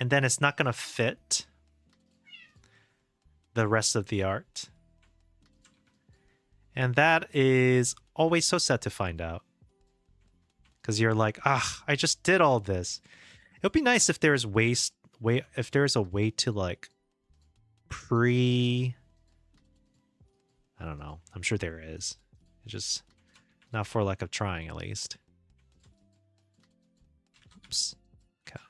and then it's not going to fit the rest of the art. And that is always so sad to find out. Because you're like, I just did all this. It would be nice if there's if there's a way to like I don't know. I'm sure there is. It's just not for lack of trying, at least. Oops. Okay.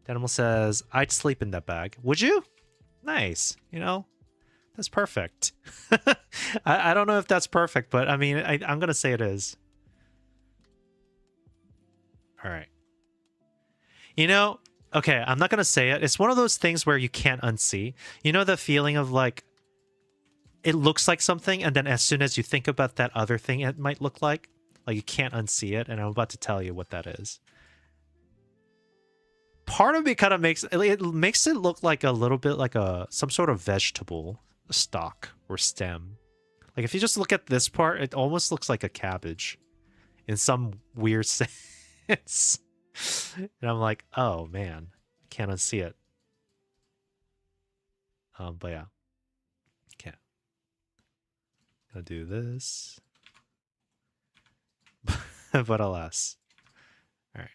Denimal says, I'd sleep in that bag. Would you? Nice. You know, that's perfect. I don't know if that's perfect, but I mean, I'm going to say it is. All right. You know, okay, I'm not going to say it. It's one of those things where you can't unsee. You know the feeling of like, it looks like something, and then as soon as you think about that other thing it might look like you can't unsee it, and I'm about to tell you what that is. part of me kind of makes it look like a little bit like some sort of vegetable stalk or stem. Like if you just look at this part, it almost looks like a cabbage in some weird sense. And I'm like, oh man, can't unsee it. But yeah, can't. Gonna do this, but alas. All right.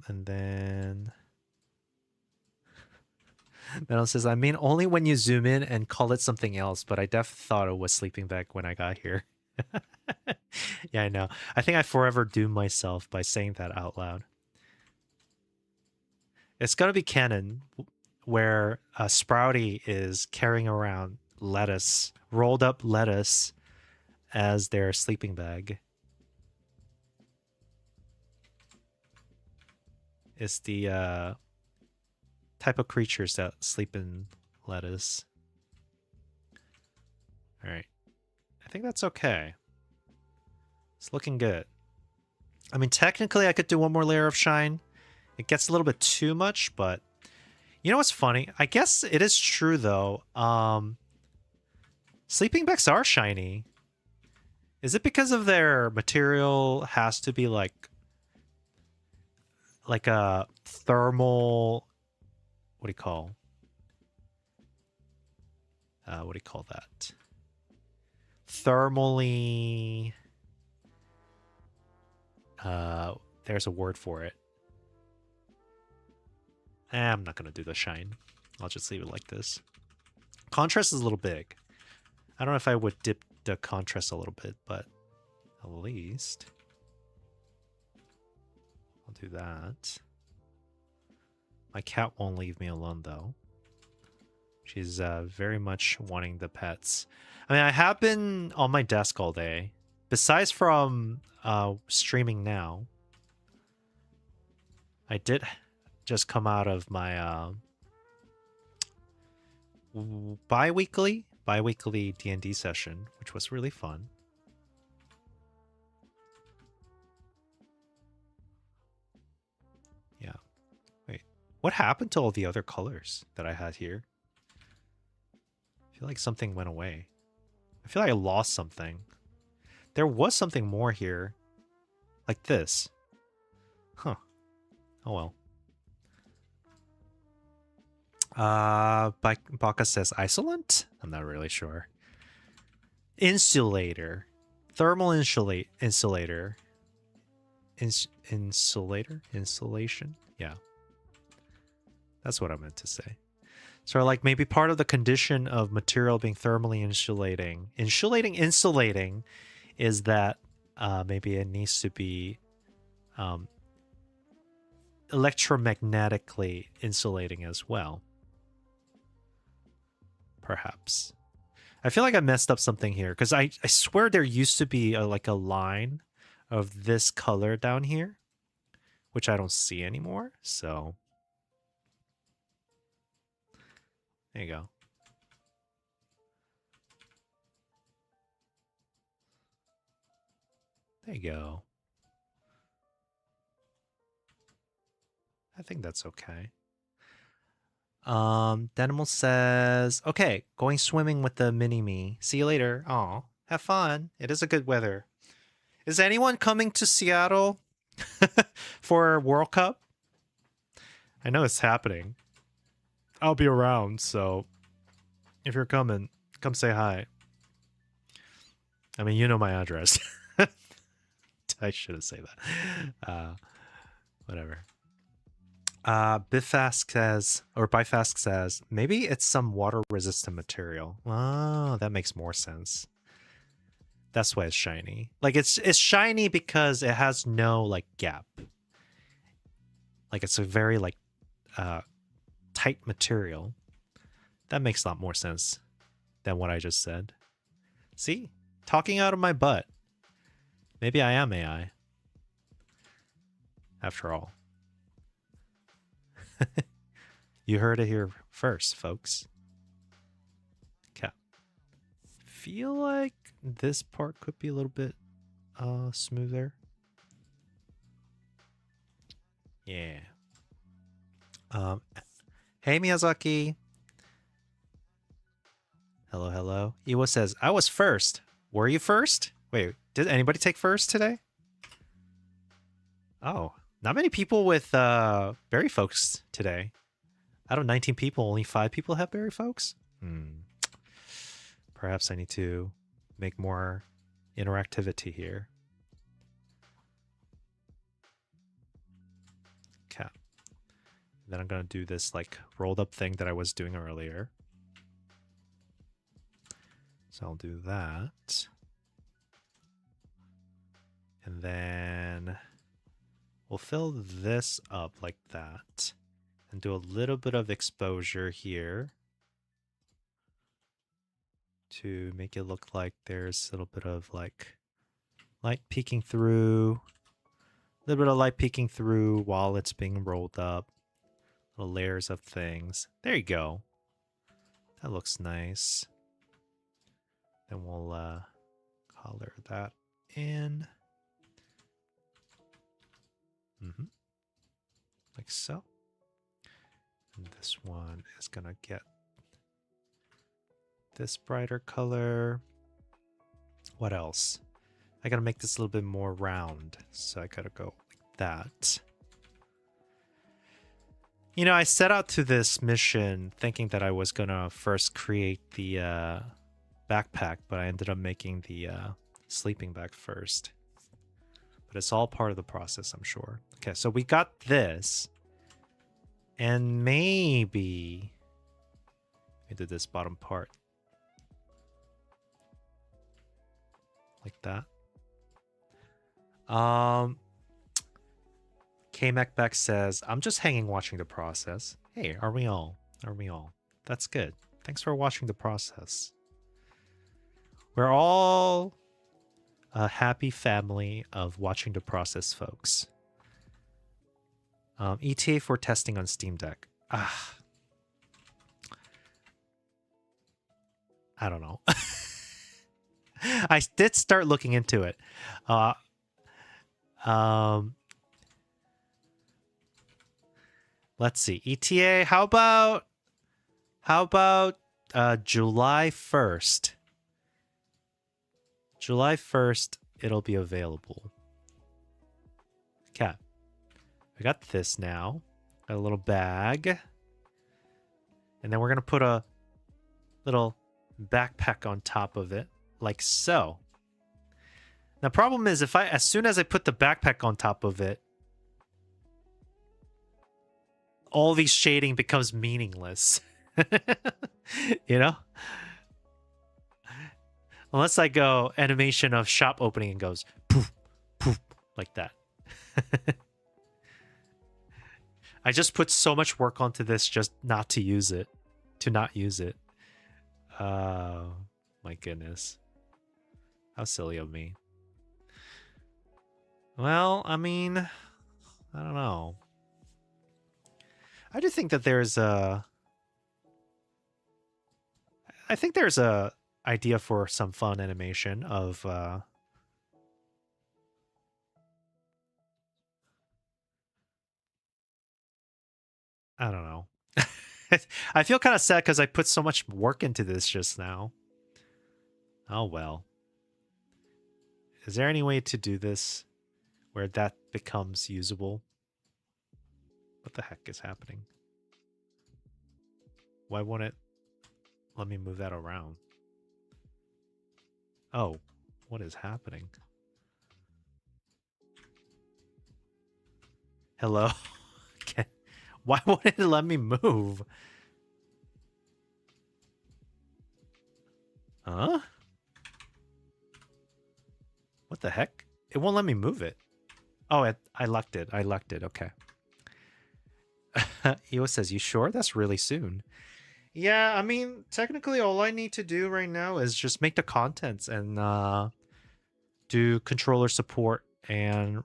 And then Metal says, I mean, only when you zoom in and call it something else, but I definitely thought it was sleeping bag when I got here. Yeah, I know. I think I forever doomed myself by saying that out loud. It's gonna be canon where Sprouty is carrying around lettuce, rolled up lettuce, as their sleeping bag. It's the type of creatures that sleep in lettuce. All right. I think that's okay. It's looking good. I mean, technically, I could do one more layer of shine. It gets a little bit too much, but you know what's funny? I guess it is true, though. Sleeping bags are shiny. Is it because of their material has to be like a thermal... What do you call? What do you call that? Thermally... there's a word for it. I'm not going to do the shine. I'll just leave it like this. Contrast is a little big. I don't know if I would dip the contrast a little bit, but at least I'll do that. My cat won't leave me alone, though. She's very much wanting the pets. I mean, I have been on my desk all day. Besides from streaming now, I did just come out of my bi-weekly D&D session, which was really fun. Yeah. Wait, what happened to all the other colors that I had here? I feel like something went away. I feel like I lost something. There was something more here. Like this. Huh. Oh well. Baka says isolant? I'm not really sure. Insulator. Thermal insulator. Insulator? Insulation? Yeah. That's what I meant to say. So like maybe part of the condition of material being thermally insulating is that maybe it needs to be electromagnetically insulating as well. Perhaps. I feel like I messed up something here because I swear there used to be like a line of this color down here, which I don't see anymore. So there you go. There you go. I think that's okay. Denimal says, okay, going swimming with the mini-me. See you later. Aw, have fun. It is a good weather. Is anyone coming to Seattle for World Cup? I know it's happening. I'll be around, so if you're coming, come say hi. I mean, you know my address. I shouldn't say that. Whatever. Bifask says, or Bifask says, maybe it's some water-resistant material. Oh, that makes more sense. That's why it's shiny. Like it's shiny because it has no like gap. Like it's a very like tight material. That makes a lot more sense than what I just said. See? Talking out of my butt. Maybe I am AI. After all. You heard it here first, folks. Okay. Feel like this part could be a little bit smoother. Yeah. Hey Miyazaki. Hello, hello. Iwa says, I was first. Were you first? Wait, did anybody take first today? Oh, not many people with berry folks today. Out of 19 people, only 5 people have berry folks? Perhaps I need to make more interactivity here. Okay. Then I'm going to do this like rolled up thing that I was doing earlier. So I'll do that. And then we'll fill this up like that. And do a little bit of exposure here to make it look like there's a little bit of like light peeking through. A little bit of light peeking through while it's being rolled up. Little layers of things. There you go. That looks nice. Then we'll color that in. Like so. And this one is going to get this brighter color. What else? I got to make this a little bit more round. So I got to go like that. You know, I set out to this mission thinking that I was going to first create the backpack, but I ended up making the sleeping bag first. But it's all part of the process, I'm sure. Okay, so we got this. And maybe we did this bottom part. Like that. K-Macback says, I'm just hanging watching the process. Hey, are we all? Are we all? That's good. Thanks for watching the process. We're all a happy family of watching the process, folks. ETA for testing on Steam Deck. I don't know. I did start looking into it. Let's see. ETA, how about July 1st? July 1st, it'll be available. Okay. I got this now. Got a little bag. And then we're going to put a little backpack on top of it, like so. Now, problem is, as soon as I put the backpack on top of it, all these shading becomes meaningless. You know? Unless I go animation of shop opening and goes poof, poof, like that. I just put so much work onto this just not to use it. To not use it. Oh, my goodness. How silly of me. Well, I mean, I don't know. I do think that there's a... I think there's a idea for some fun animation of... I don't know. I feel kind of sad because I put so much work into this just now. Oh, well. Is there any way to do this where that becomes usable? What the heck is happening? Why won't it let me move that around? Oh, what is happening? Hello? Okay. Why won't it let me move? Huh? What the heck? It won't let me move it. Oh, I lucked it. I lucked it. Okay. Eo says, you sure? That's really soon. Yeah, I mean, technically all I need to do right now is just make the contents and do controller support and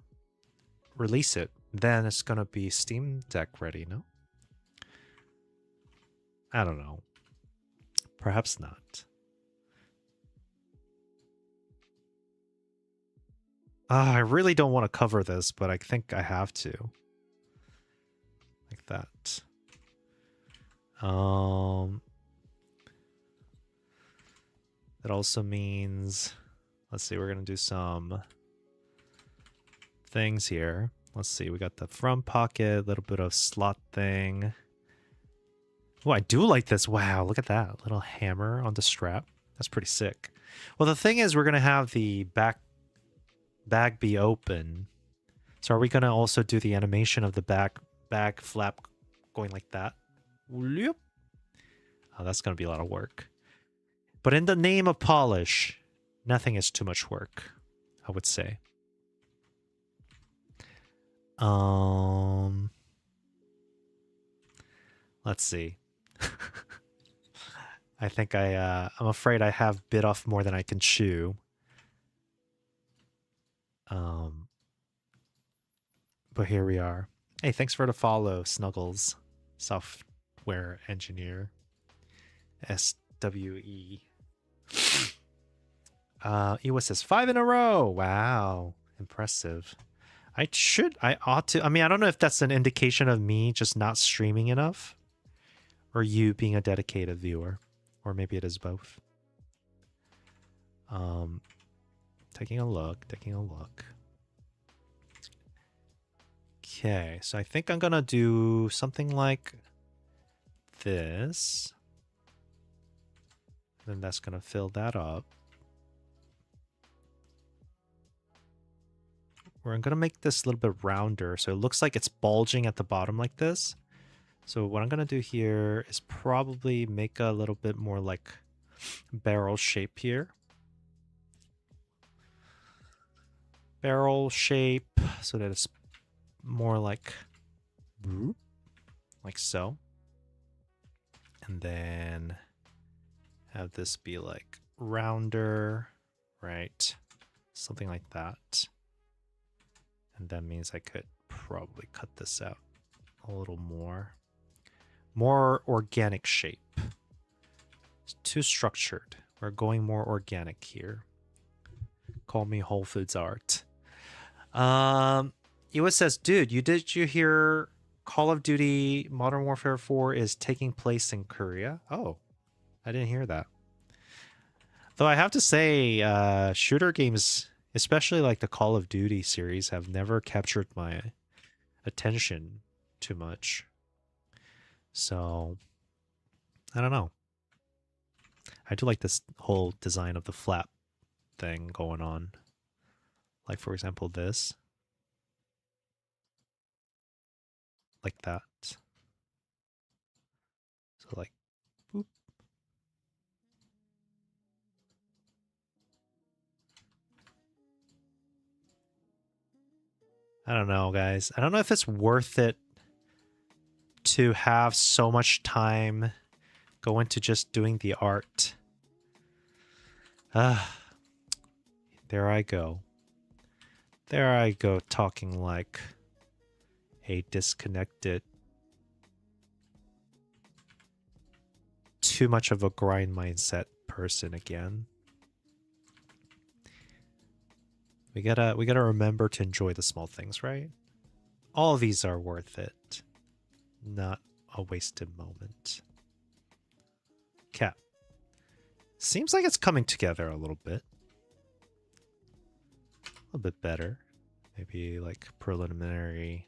release it. Then it's going to be Steam Deck ready, no? I don't know. Perhaps not. I really don't want to cover this, but I think I have to. that. That also means, let's see, we're gonna do some things here. Let's see, we got the front pocket, a little bit of slot thing. Oh, I do like this. Wow, look at that little hammer on the strap. That's pretty sick. Well, the thing is, we're gonna have the bag be open. So are we gonna also do the animation of the bag flap going like that? Oh, that's gonna be a lot of work. But in the name of polish, nothing is too much work, I would say. Let's see. I think I'm afraid I have bit off more than I can chew. But here we are. Hey, thanks for the follow, Snuggles, software engineer. SWE. Ewa says 5 in a row. Wow, impressive. I ought to. I mean, I don't know if that's an indication of me just not streaming enough, or you being a dedicated viewer, or maybe it is both. Taking a look. Okay, so I think I'm gonna do something like this. Then that's gonna fill that up. We're gonna make this a little bit rounder, so it looks like it's bulging at the bottom like this. So what I'm gonna do here is probably make a little bit more like barrel shape here. Barrel shape so that it's more like so. And then have this be like rounder, right? Something like that. And that means I could probably cut this out a little more. More organic shape. It's too structured. We're going more organic here. Call me Whole Foods Art. Iwa says, dude, did you hear Call of Duty Modern Warfare 4 is taking place in Korea? Oh, I didn't hear that. Though I have to say, shooter games, especially like the Call of Duty series, have never captured my attention too much. So, I don't know. I do like this whole design of the flap thing going on. Like, for example, this. Like that. So, like, boop. I don't know, guys. I don't know if it's worth it to have so much time go into just doing the art. There I go. There I go, talking like a disconnected, too much of a grind mindset person again. We gotta remember to enjoy the small things, right? All of these are worth it. Not a wasted moment. Cap. Seems like it's coming together a little bit. A little bit better. Maybe like preliminary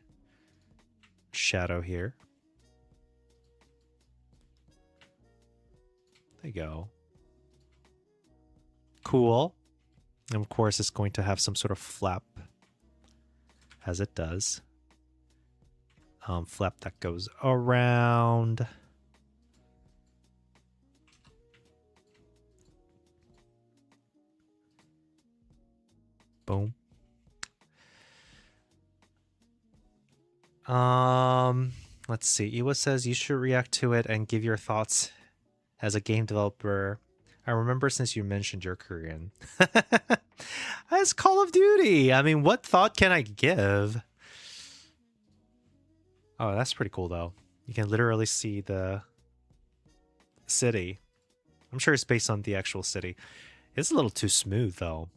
shadow here. There you go. Cool. And of course it's going to have some sort of flap, as it does. Flap that goes around. Boom. Let's see. Iwa says you should react to it and give your thoughts as a game developer. I remember since you mentioned you're Korean. It's Call of Duty. I mean, what thought can I give? Oh, that's pretty cool, though. You can literally see the city. I'm sure it's based on the actual city. It's a little too smooth, though.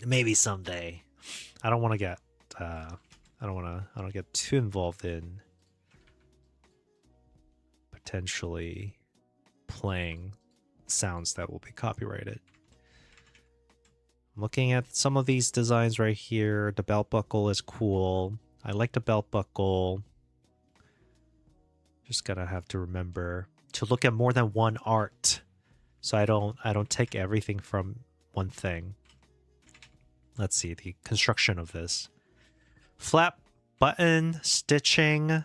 Maybe someday. I don't want to get I don't get too involved in potentially playing sounds that will be copyrighted. I'm looking at some of these designs right here. The belt buckle is cool. I like the belt buckle. Just gotta have to remember to look at more than one art, so I don't take everything from one thing. Let's see the construction of this. Flap, button, stitching,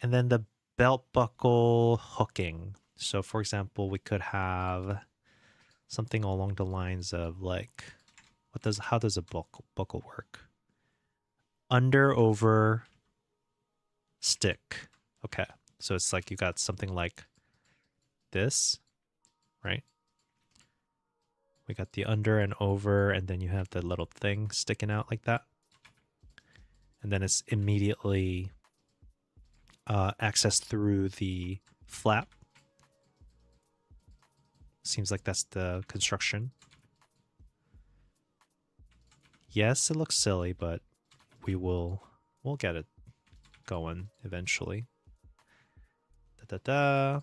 and then the belt buckle hooking. So for example, we could have something along the lines of like, how does a buckle work? Under, over, stick. Okay, so it's like you got something like this, right? We got the under and over, and then you have the little thing sticking out like that. And then it's immediately accessed through the flap. Seems like that's the construction. Yes, it looks silly, but we'll get it going eventually. Da-da-da.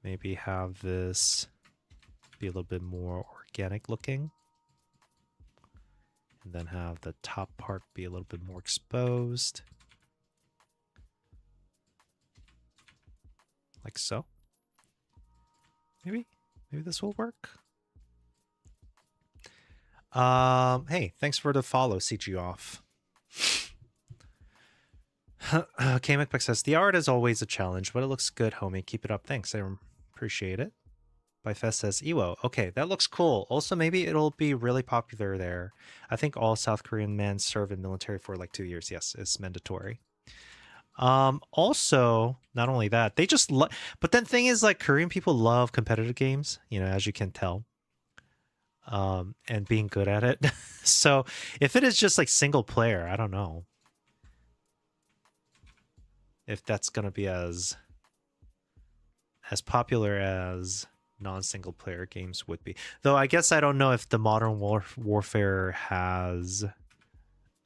Maybe have this be a little bit more organic looking. And then have the top part be a little bit more exposed. Like so. Maybe this will work. Hey, thanks for the follow, CG off. K-McPick says, the art is always a challenge, but it looks good, homie. Keep it up. Thanks. I appreciate it. By Fest says, Iwo. Okay, that looks cool. Also, maybe it'll be really popular there. I think all South Korean men serve in military for like 2 years. Yes, it's mandatory. Also, not only that, they just but then thing is, like, Korean people love competitive games, you know, as you can tell. And being good at it. So if it is just like single player, I don't know if that's gonna be as popular as non-single player games would be. Though I guess I don't know if the Modern Warfare has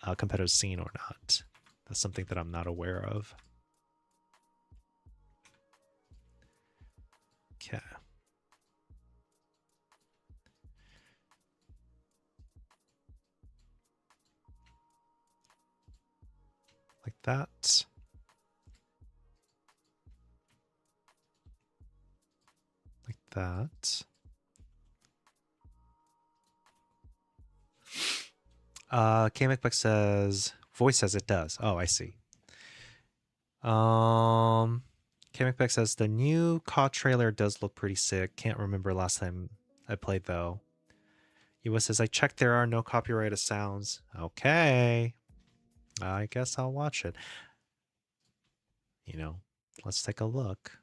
a competitive scene or not. That's something that I'm not aware of. Okay. Like that. Like that. K-McBuck says, voice says it does. Oh, I see. K-McBuck says, the new COD trailer does look pretty sick. Can't remember last time I played, though. Iwa says, I checked, there are no copyrighted sounds. Okay. I guess I'll watch it. You know, let's take a look.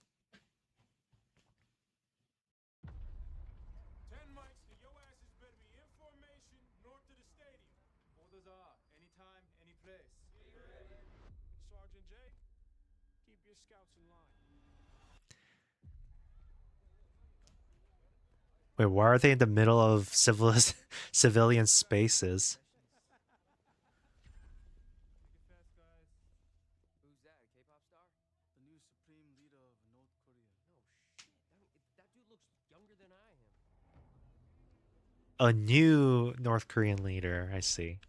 Wait, why are they in the middle of civilian spaces? Who's that? A K-pop star? The new supreme leader of North Korea. No shit. That dude looks younger than I am. A new North Korean leader, I see.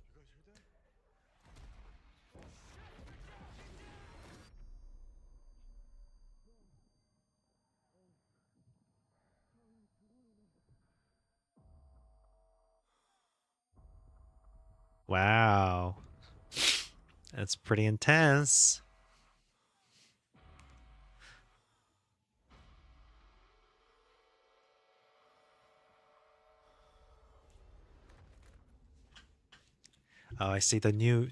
Wow. That's pretty intense. Oh, I see the new...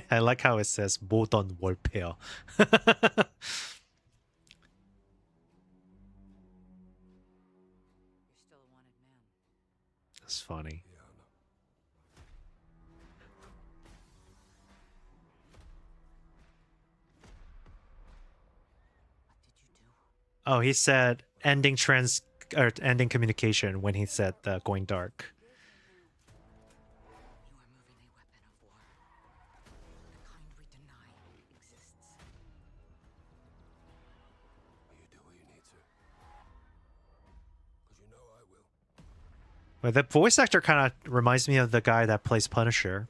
I like how it says 모던 월페어. You're still a wanted man. That's funny. What did you do? Oh, he said ending trans or ending communication when he said going dark. You are moving a weapon of war. The kind we deny exists. You do what you need to. Because you know I will. But the voice actor kind of reminds me of the guy that plays Punisher.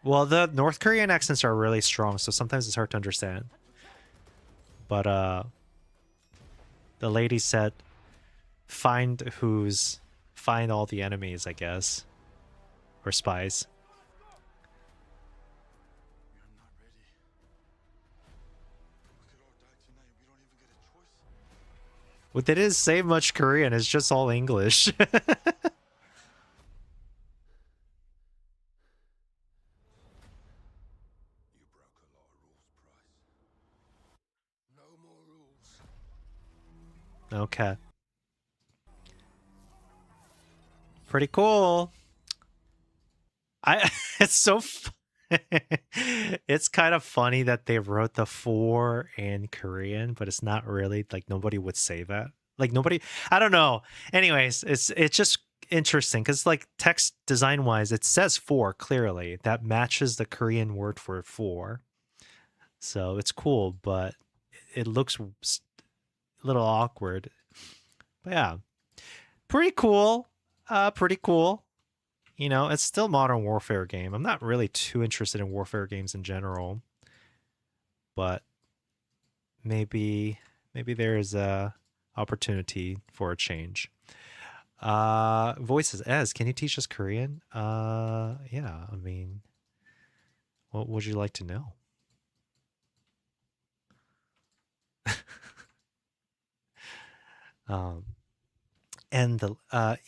Well, the North Korean accents are really strong, so sometimes it's hard to understand. But the lady said, find all the enemies, I guess. Or spies. We are not ready. We could all die tonight. We don't even get a choice. Well, they didn't say much Korean, it's just all English. You broke a lot of rules, Price. No more rules. Okay. Pretty cool. It's so it's kind of funny that they wrote the 4 in Korean, but it's not really like nobody would say that. Like nobody, I don't know. Anyways, it's just interesting cuz like text design wise it says 4 clearly. That matches the Korean word for 4. So it's cool, but it looks a little awkward. But yeah. Pretty cool. Pretty cool. You know, it's still Modern Warfare game. I'm not really too interested in warfare games in general, but maybe there's a opportunity for a change. Voices. Ez, can you teach us Korean? Yeah, I mean, what would you like to know? um And the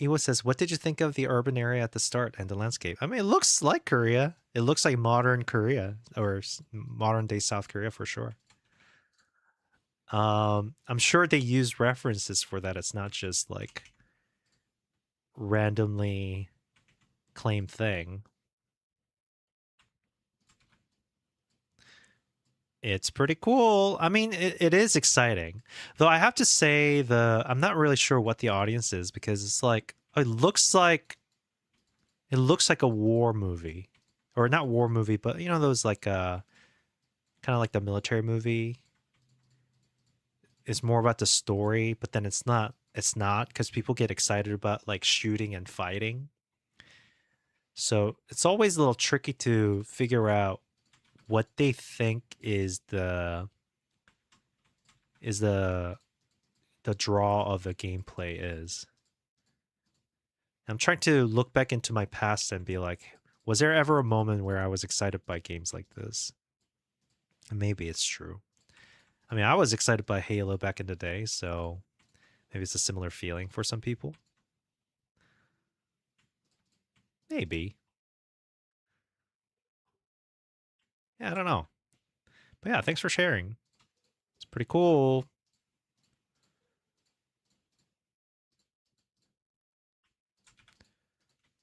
Iwa says, "What did you think of the urban area at the start and the landscape?" I mean, it looks like Korea. It looks like modern Korea or modern day South Korea for sure. I'm sure they use references for that. It's not just like randomly claimed thing. It's pretty cool. I mean, it is exciting. Though I have to say I'm not really sure what the audience is because it's like it looks like a war movie. Or not war movie, but you know those like kind of like the military movie. It's more about the story, but then it's not because people get excited about like shooting and fighting. So it's always a little tricky to figure out what they think is the draw of the gameplay is. I'm trying to look back into my past and be like, was there ever a moment where I was excited by games like this? And maybe it's true. I mean, I was excited by Halo back in the day, so maybe it's a similar feeling for some people. Maybe. Yeah, I don't know. But yeah, thanks for sharing. It's pretty cool.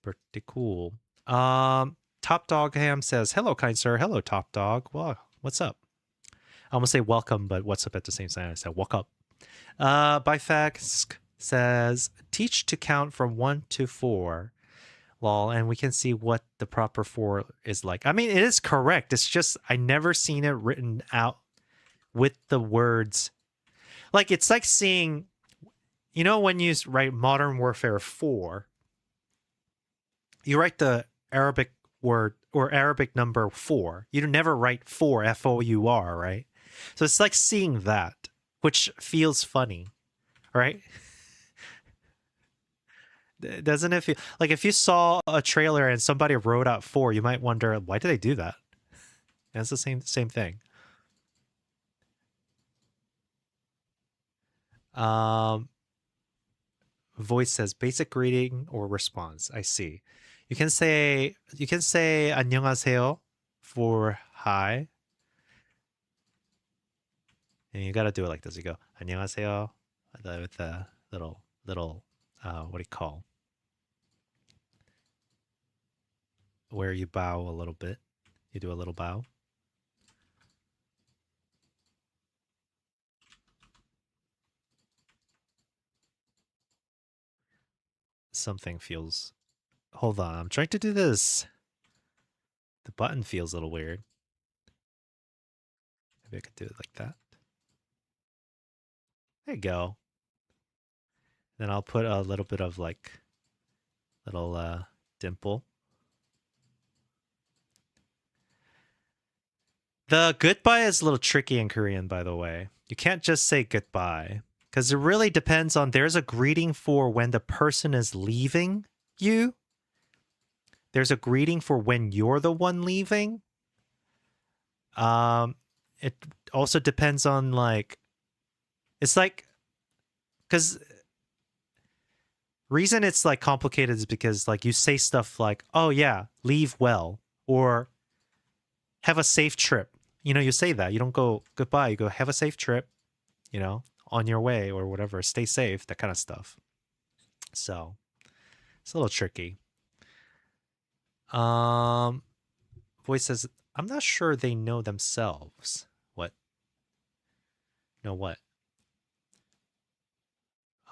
Pretty cool. Top Dog Ham says, "Hello, kind sir. Hello, Top Dog. Well, what's up?" I almost say welcome, but what's up at the same time. I said, walk up. Bifax says, teach to count from 1 to 4. Lol, and we can see what the proper 4 is like. I mean, it is correct. It's just I never seen it written out with the words. Like it's like seeing, you know, when you write Modern Warfare 4, you write the Arabic word or Arabic number 4. You never write 4 Four, right? So it's like seeing that, which feels funny, right? Doesn't it feel like if you saw a trailer and somebody wrote out 4, you might wonder why did they do that? And it's the same thing. Voice says basic greeting or response. I see. You can say 안녕하세요 for hi. And you got to do it like this. You go 안녕하세요 with the little what do you call? Where you bow a little bit. You do a little bow. something feels... Hold on, I'm trying to do this. The button feels a little weird. Maybe I could do it like that. There you go. Then I'll put a little bit of like little dimple. The goodbye is a little tricky in Korean, by the way. You can't just say goodbye because it really depends on, there's a greeting for when the person is leaving you. There's a greeting for when you're the one leaving. It also depends on like, it's like, because reason it's like complicated is because like you say stuff like, oh yeah, leave well, or have a safe trip. You know, you say that. You don't go goodbye. You go have a safe trip, you know, on your way or whatever. Stay safe, that kind of stuff. So it's a little tricky. Voice says, I'm not sure they know themselves. What? Know what?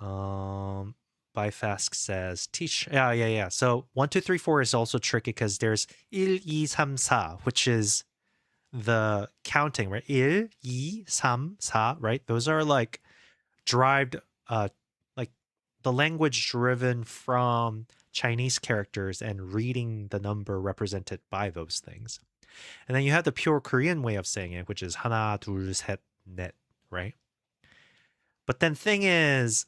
Byfask says, teach. Yeah. So 1, 2, 3, 4 is also tricky because there's 1, 2, 3, 4, which is the counting, right? 1, 2, 3, 4, right? Those are like derived, like the language driven from Chinese characters and reading the number represented by those things. And then you have the pure Korean way of saying it, which is 하나, 둘, 셋, 넷, right? But then thing is,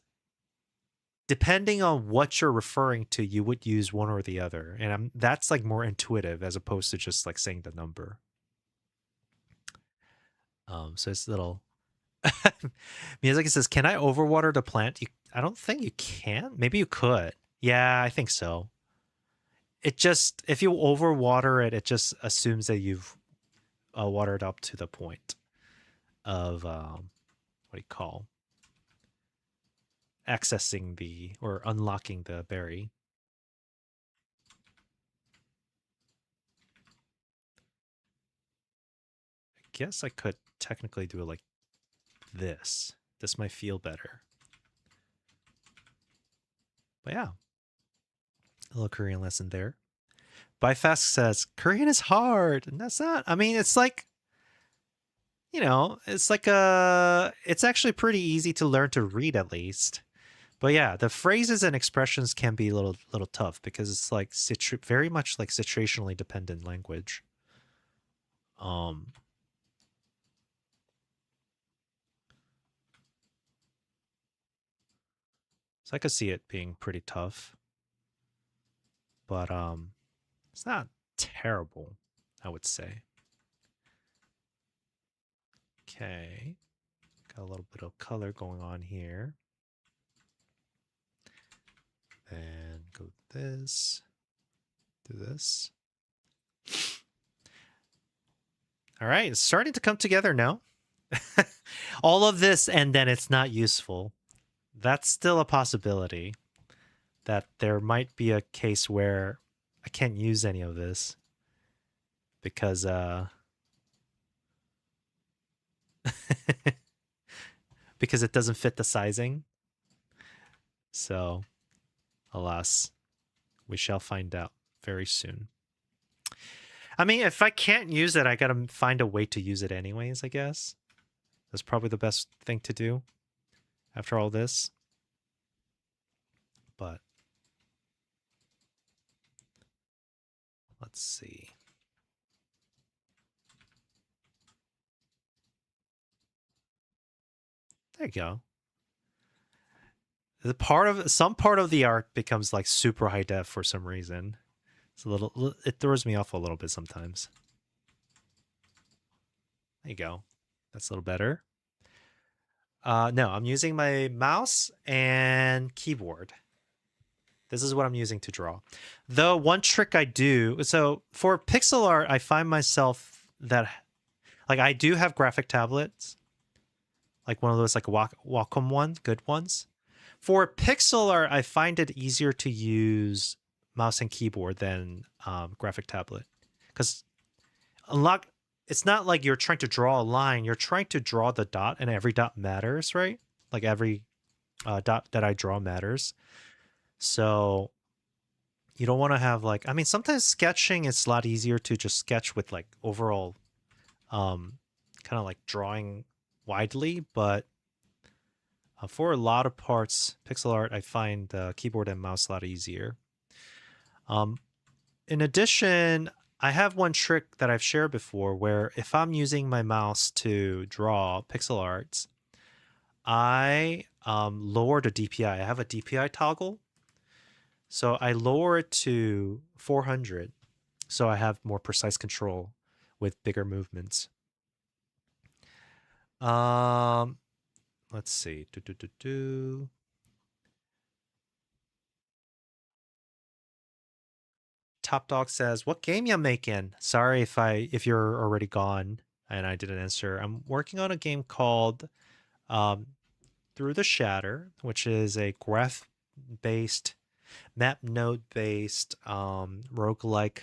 depending on what you're referring to, you would use one or the other. And that's like more intuitive as opposed to just like saying the number. So it's a little... Miyazaki says, can I overwater the plant? I don't think you can. Maybe you could. Yeah, I think so. It just, if you overwater it, it just assumes that you've watered up to the point of, what do you call, accessing the, or unlocking the berry. I guess I could technically do it like this. This might feel better. But yeah, a little Korean lesson there. Byfast says, Korean is hard. And that's not, I mean, it's like, you know, it's like it's actually pretty easy to learn to read at least. But yeah, the phrases and expressions can be a little tough because it's like very much like situationally dependent language. So I could see it being pretty tough. But it's not terrible, I would say. Okay. Got a little bit of color going on here. And go this. Do this. All right, it's starting to come together now. All of this and then it's not useful. That's still a possibility. That there might be a case where I can't use any of this because because it doesn't fit the sizing. So, alas, we shall find out very soon. I mean, if I can't use it, I gotta find a way to use it anyways, I guess. That's probably the best thing to do after all this. But let's see. There you go. Some part of the art becomes like super high def for some reason. It's it throws me off a little bit sometimes. There you go. That's a little better. No, I'm using my mouse and keyboard. This is what I'm using to draw. Though one trick I do, so for pixel art, I find myself that, like, I do have graphic tablets, like one of those like Wacom ones, good ones. For pixel art, I find it easier to use mouse and keyboard than graphic tablet, because it's not like you're trying to draw a line. You're trying to draw the dot, and every dot matters, right? Like every dot that I draw matters. So you don't want to have like, I mean, sometimes sketching it's a lot easier to just sketch with like overall kind of like drawing widely, but for a lot of parts, pixel art, I find keyboard and mouse a lot easier. In addition, I have one trick that I've shared before where if I'm using my mouse to draw pixel arts, I lower the DPI. I have a DPI toggle. So I lower it to 400 so I have more precise control with bigger movements. Let's see. Top Dog says, "What game you making?" Sorry if you're already gone and I didn't answer. I'm working on a game called Through the Shatter, which is a graph-based, map node-based roguelike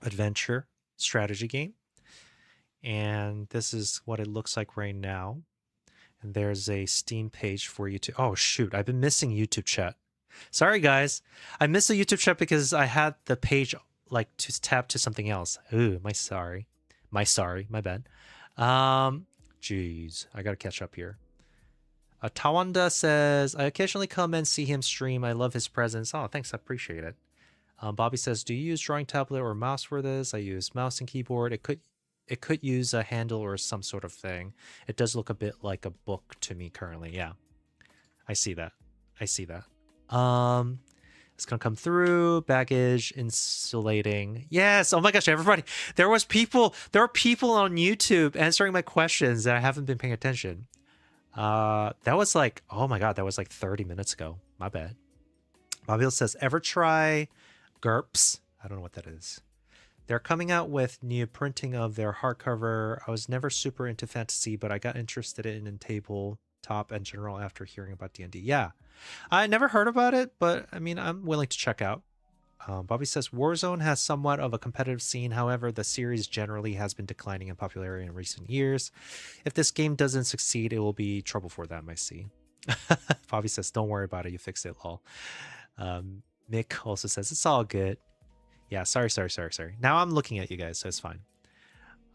adventure strategy game. And this is what it looks like right now. And there's a Steam page for you to. Oh shoot, I've been missing YouTube chat. Sorry guys, I missed the YouTube chat because I had the page like to tab to something else. Ooh, my bad. Jeez, I gotta catch up here. Tawanda says, I occasionally come and see him stream. I love his presence. Oh, thanks, I appreciate it. Bobby says, do you use drawing tablet or mouse for this? I use mouse and keyboard. It could use a handle or some sort of thing. It does look a bit like a book to me currently. Yeah, I see that. It's gonna come through. Baggage insulating. Yes. Oh my gosh, everybody. There are people on YouTube answering my questions that I haven't been paying attention. That was like, oh my god, that was like 30 minutes ago. My bad. Bobby says, ever try GURPS? I don't know what that is. They're coming out with new printing of their hardcover. I was never super into fantasy, but I got interested in tabletop in general after hearing about D&D. Yeah, I never heard about it, but I mean, I'm willing to check out. Bobby says Warzone has somewhat of a competitive scene. However, the series generally has been declining in popularity in recent years. If this game doesn't succeed, it will be trouble for them, I see. Bobby says, don't worry about it. You fixed it, lol. Mick also says, it's all good. Yeah, sorry. Now I'm looking at you guys, so it's fine.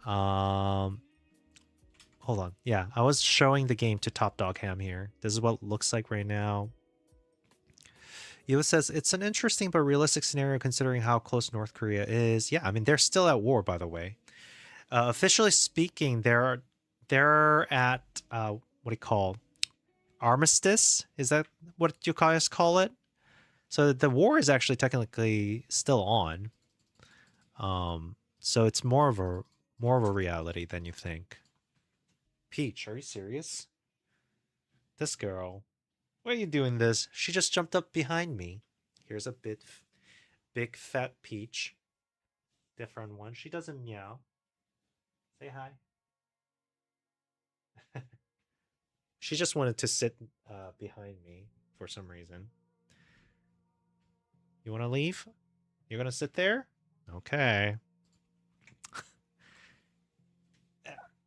Hold on. Yeah, I was showing the game to Top Dog Ham here. This is what it looks like right now. Eva says, it's an interesting but realistic scenario considering how close North Korea is. Yeah, I mean, they're still at war, by the way. Officially speaking, they're at, what do you call, armistice? Is that what you guys call it? So the war is actually technically still on. So it's more of a reality than you think. Peach, are you serious? This girl. Why are you doing this? She just jumped up behind me. Here's a big fat Peach. Different one. She doesn't meow. Say hi. She just wanted to sit behind me for some reason. You want to leave? You're going to sit there? Okay.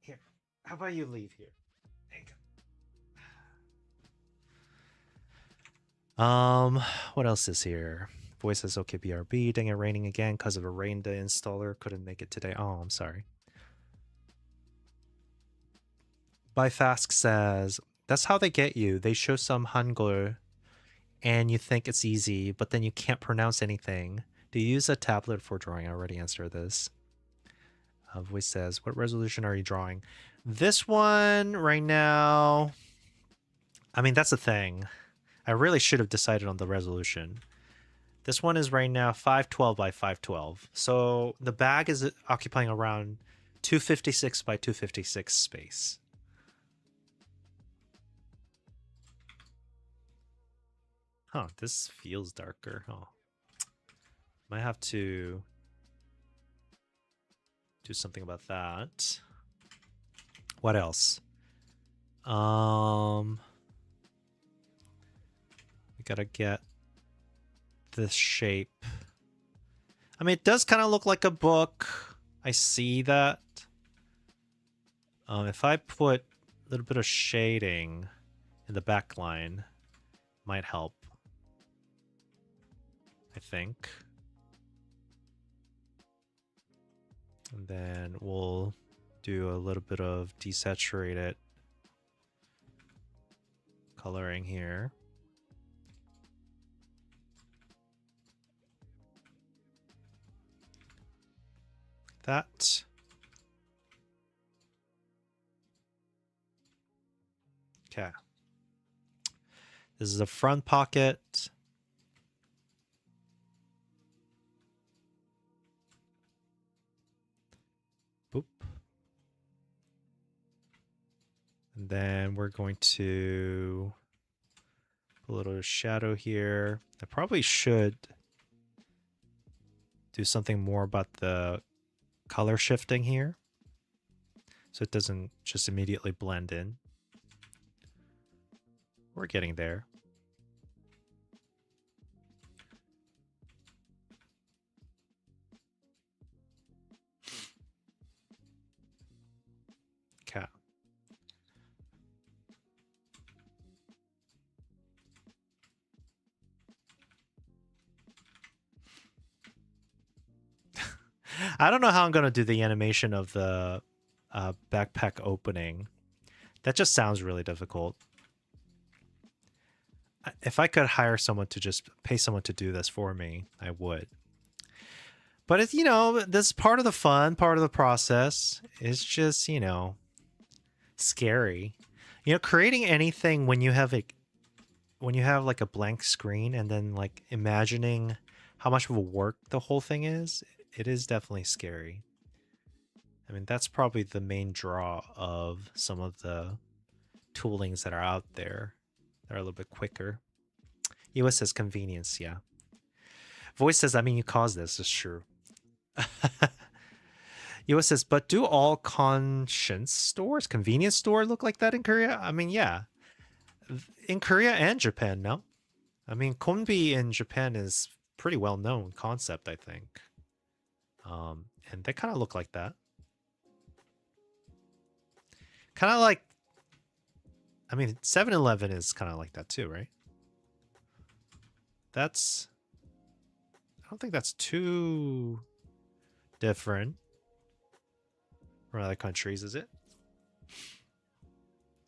Here. How about you leave here? There you go. What else is here? Voice says, okay, BRB. Dang it, raining again because of a rain day installer. Couldn't make it today. Oh, I'm sorry. Byfask says, that's how they get you. They show some Hangul and you think it's easy, but then you can't pronounce anything. Do you use a tablet for drawing? I already answered this. Voice says, what resolution are you drawing? This one right now, I mean, that's the thing. I really should have decided on the resolution. This one is right now 512 by 512. So the bag is occupying around 256 by 256 space. Huh, this feels darker. Oh. Might have to do something about that. What else? We gotta get this shape. I mean, it does kind of look like a book. I see that. If I put a little bit of shading in the back line, might help. I think. And then we'll do a little bit of desaturated coloring here. That. Okay. This is the front pocket. Boop. And then we're going to put a little shadow here. I probably should do something more about the color shifting here, so it doesn't just immediately blend in. We're getting there. Okay. I don't know how I'm going to do the animation of the backpack opening. That just sounds really difficult. If I could hire someone to just pay someone to do this for me, I would. But it's, you know, this is part of the fun, part of the process. It's just, you know, scary. You know, creating anything when you have like a blank screen and then like imagining how much of a work the whole thing is, it is definitely scary. I mean, that's probably the main draw of some of the toolings that are out there. They're a little bit quicker. US says convenience, yeah. Voice says, I mean, you caused this. It's true. US says, but do all conscience stores, convenience store look like that in Korea? I mean, yeah. In Korea and Japan, no? I mean, Konbi in Japan is pretty well-known concept, I think. And they kind of look like that. Kind of like, I mean, 7-Eleven is kind of like that too, right? That's, I don't think that's too different from other countries, is it?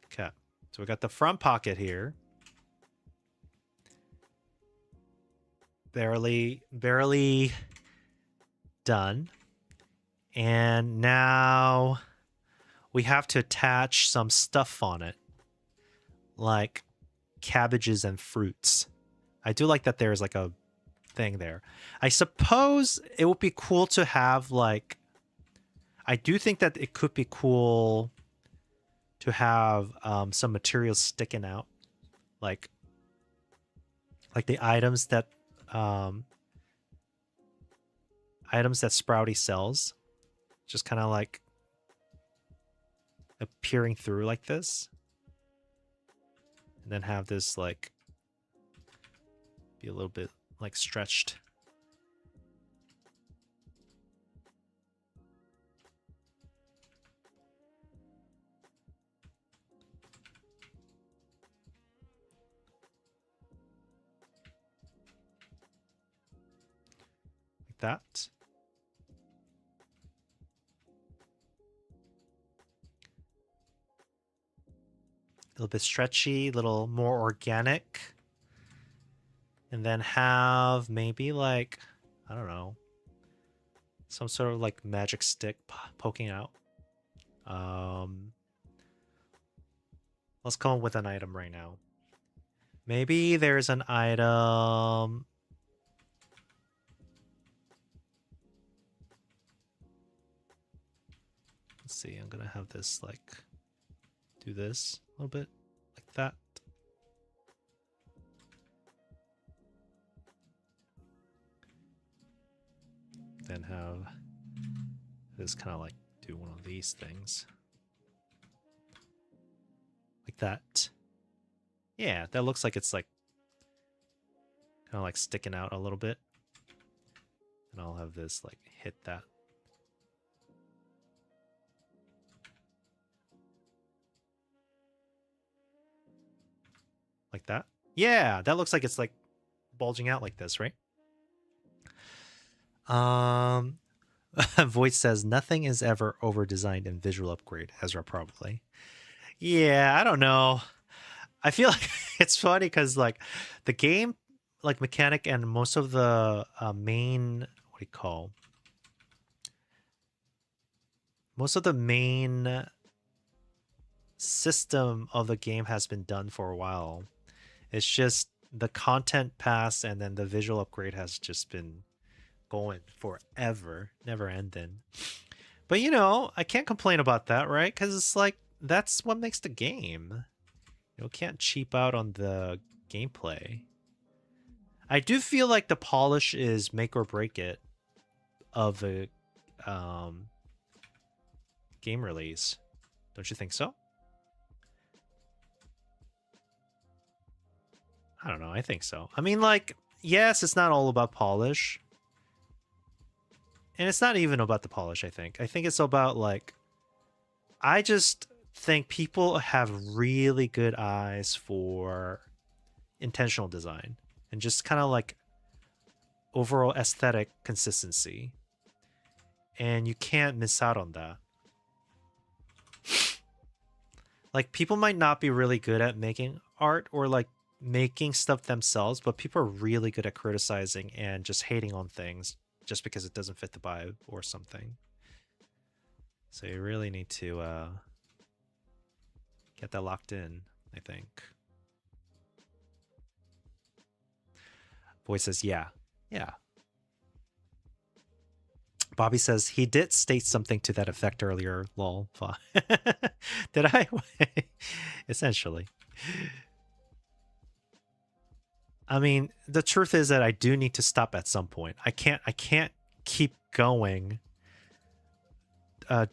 Okay, so we got the front pocket here. Barely done. And now we have to attach some stuff on it, like cabbages and fruits. I do like that there's like a thing there. I suppose it would be cool to have like, I do think that it could be cool to have some materials sticking out, like the items that Sprouty sells, just kind of like appearing through like this, and then have this like be a little bit like stretched. Like that. A little bit stretchy, a little more organic. And then have maybe like, I don't know, some sort of like magic stick poking out. Let's come up with an item right now. Maybe there's an item. Let's see, I'm gonna have this like do this a little bit like that. Then have this kind of like do one of these things. Like that. Yeah, that looks like it's like kind of like sticking out a little bit. And I'll have this like hit that. Like that. Yeah, that looks like it's like bulging out like this, right? Voice says nothing is ever over designed in visual upgrade. Ezra probably. Yeah, I don't know. I feel like it's funny because like the game, like mechanic and most of the main, what do you call? Most of the main system of the game has been done for a while. It's just the content pass and then the visual upgrade has just been going forever, never ending. But you know, I can't complain about that, right? Because it's like that's what makes the game. You know, can't cheap out on the gameplay. I do feel like the polish is make or break it of the um, game release. Don't you think so? I don't know. I think so. I mean, like, yes, it's not all about polish. And it's not even about the polish, I think. I think it's about, like, I just think people have really good eyes for intentional design and just kind of like overall aesthetic consistency. And you can't miss out on that. Like, people might not be really good at making art or like making stuff themselves, but people are really good at criticizing and just hating on things just because it doesn't fit the vibe or something. So you really need to get that locked in, I think. Boy says, yeah. Yeah. Bobby says he did state something to that effect earlier, lol. Did I? Essentially. I mean, the truth is that I do need to stop at some point. I can't keep going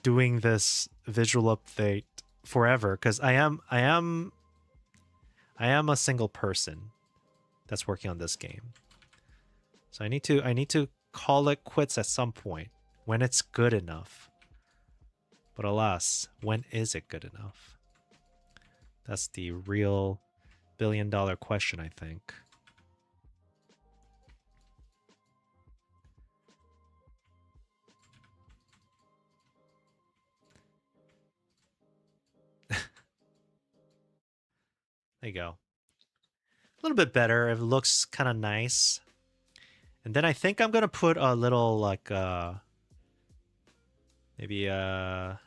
doing this visual update forever because I am a single person that's working on this game. So I need to call it quits at some point when it's good enough. But alas, when is it good enough? That's the real billion-dollar question, I think. There you go. A little bit better. It looks kind of nice. And then I think I'm going to put a little like maybe like a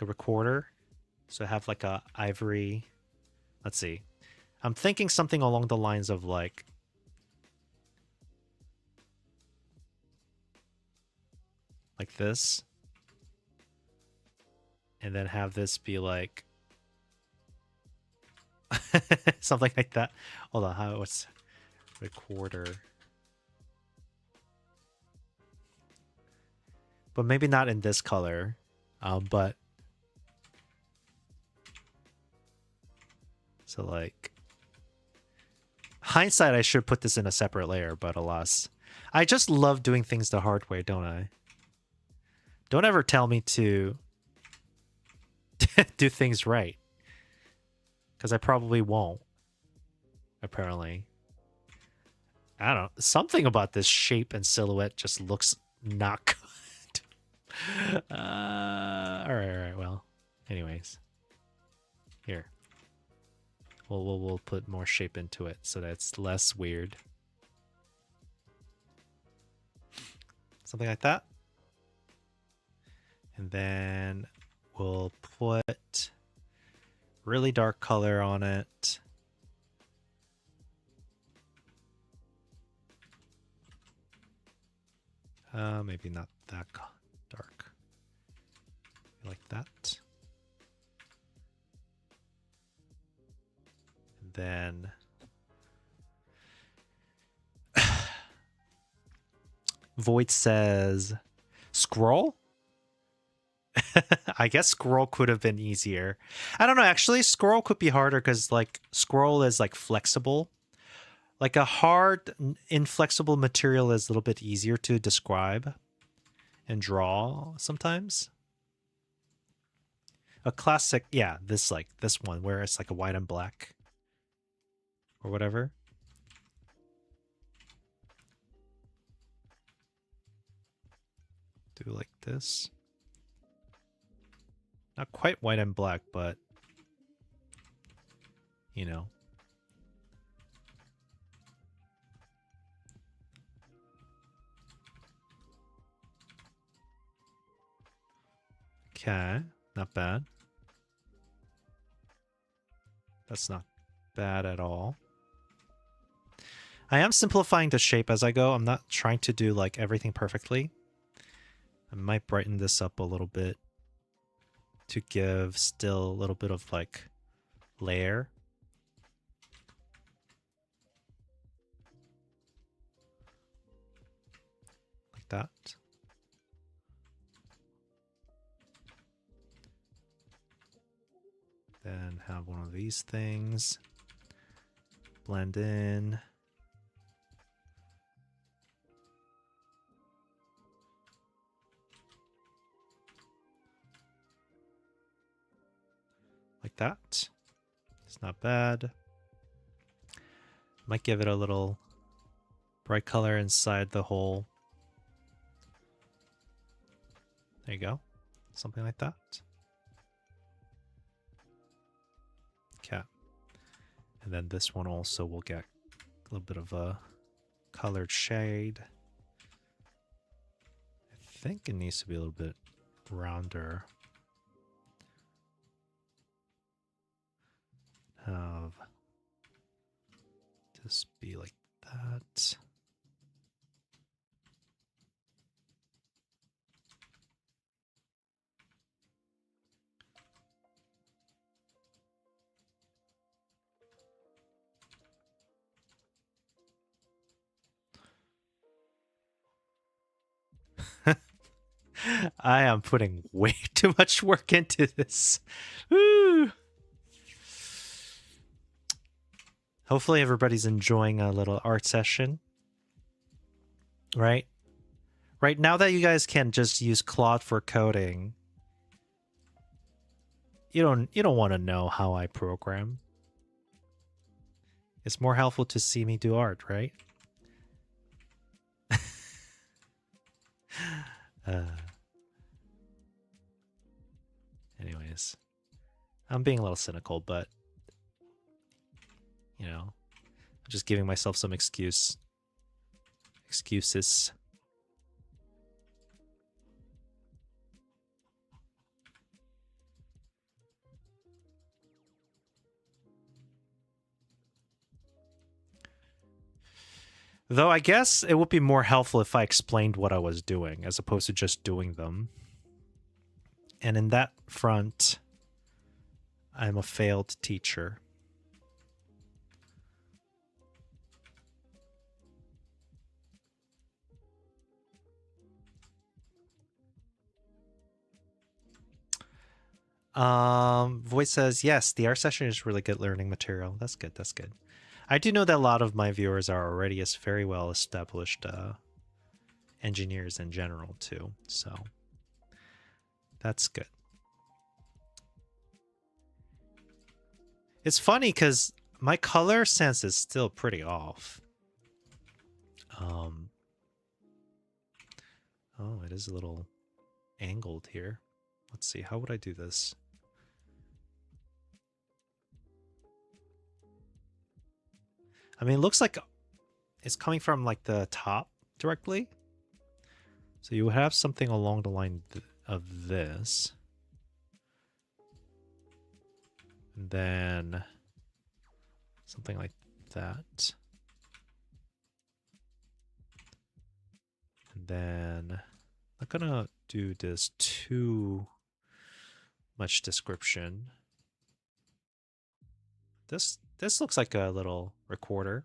recorder. So I have like a ivory. Let's see. I'm thinking something along the lines of like this. And then have this be like something like that. Hold on, what's recorder? But maybe not in this color. But so like hindsight, I should put this in a separate layer, but alas. I just love doing things the hard way, don't I? Don't ever tell me to do things right. Because I probably won't. Apparently. I don't know. Something about this shape and silhouette just looks not good. Alright, well. Anyways. Here. We'll put more shape into it so that it's less weird. Something like that. And then we'll put really dark color on it. Maybe not that dark. Like that. And then Void says scroll? I guess scroll could have been easier. I don't know, actually scroll could be harder because like scroll is like flexible. Like a hard, inflexible material is a little bit easier to describe and draw sometimes. A classic, yeah, this one where it's like a white and black or whatever. do like this. Not quite white and black, but you know. Okay, not bad. That's not bad at all. I am simplifying the shape as I go. I'm not trying to do like everything perfectly. I might brighten this up a little bit to give still a little bit of like layer. Like that. Then have one of these things. Blend in. Like that. It's not bad. Might give it a little bright color inside the hole. There you go. Something like that. Okay. And then this one also will get a little bit of a colored shade. I think it needs to be a little bit rounder. Have this be like that. I am putting way too much work into this. Woo! Hopefully everybody's enjoying a little art session. Right? Right, now that you guys can just use Claude for coding, you don't want to know how I program. It's more helpful to see me do art, right? Anyways, I'm being a little cynical, but you know, I'm just giving myself some excuses. Though I guess it would be more helpful if I explained what I was doing as opposed to just doing them. And in that front, I'm a failed teacher. Voice says, yes, the art session is really good learning material. That's good, that's good. I do know that a lot of my viewers are already very well established engineers in general too, so that's good. It's funny because my color sense is still pretty off. Oh, it is a little angled here. Let's see, how would I do this? I mean, it looks like it's coming from like the top directly. So you would have something along the line of this. And then something like that. And then I'm not gonna do this too much description. This looks like a little recorder.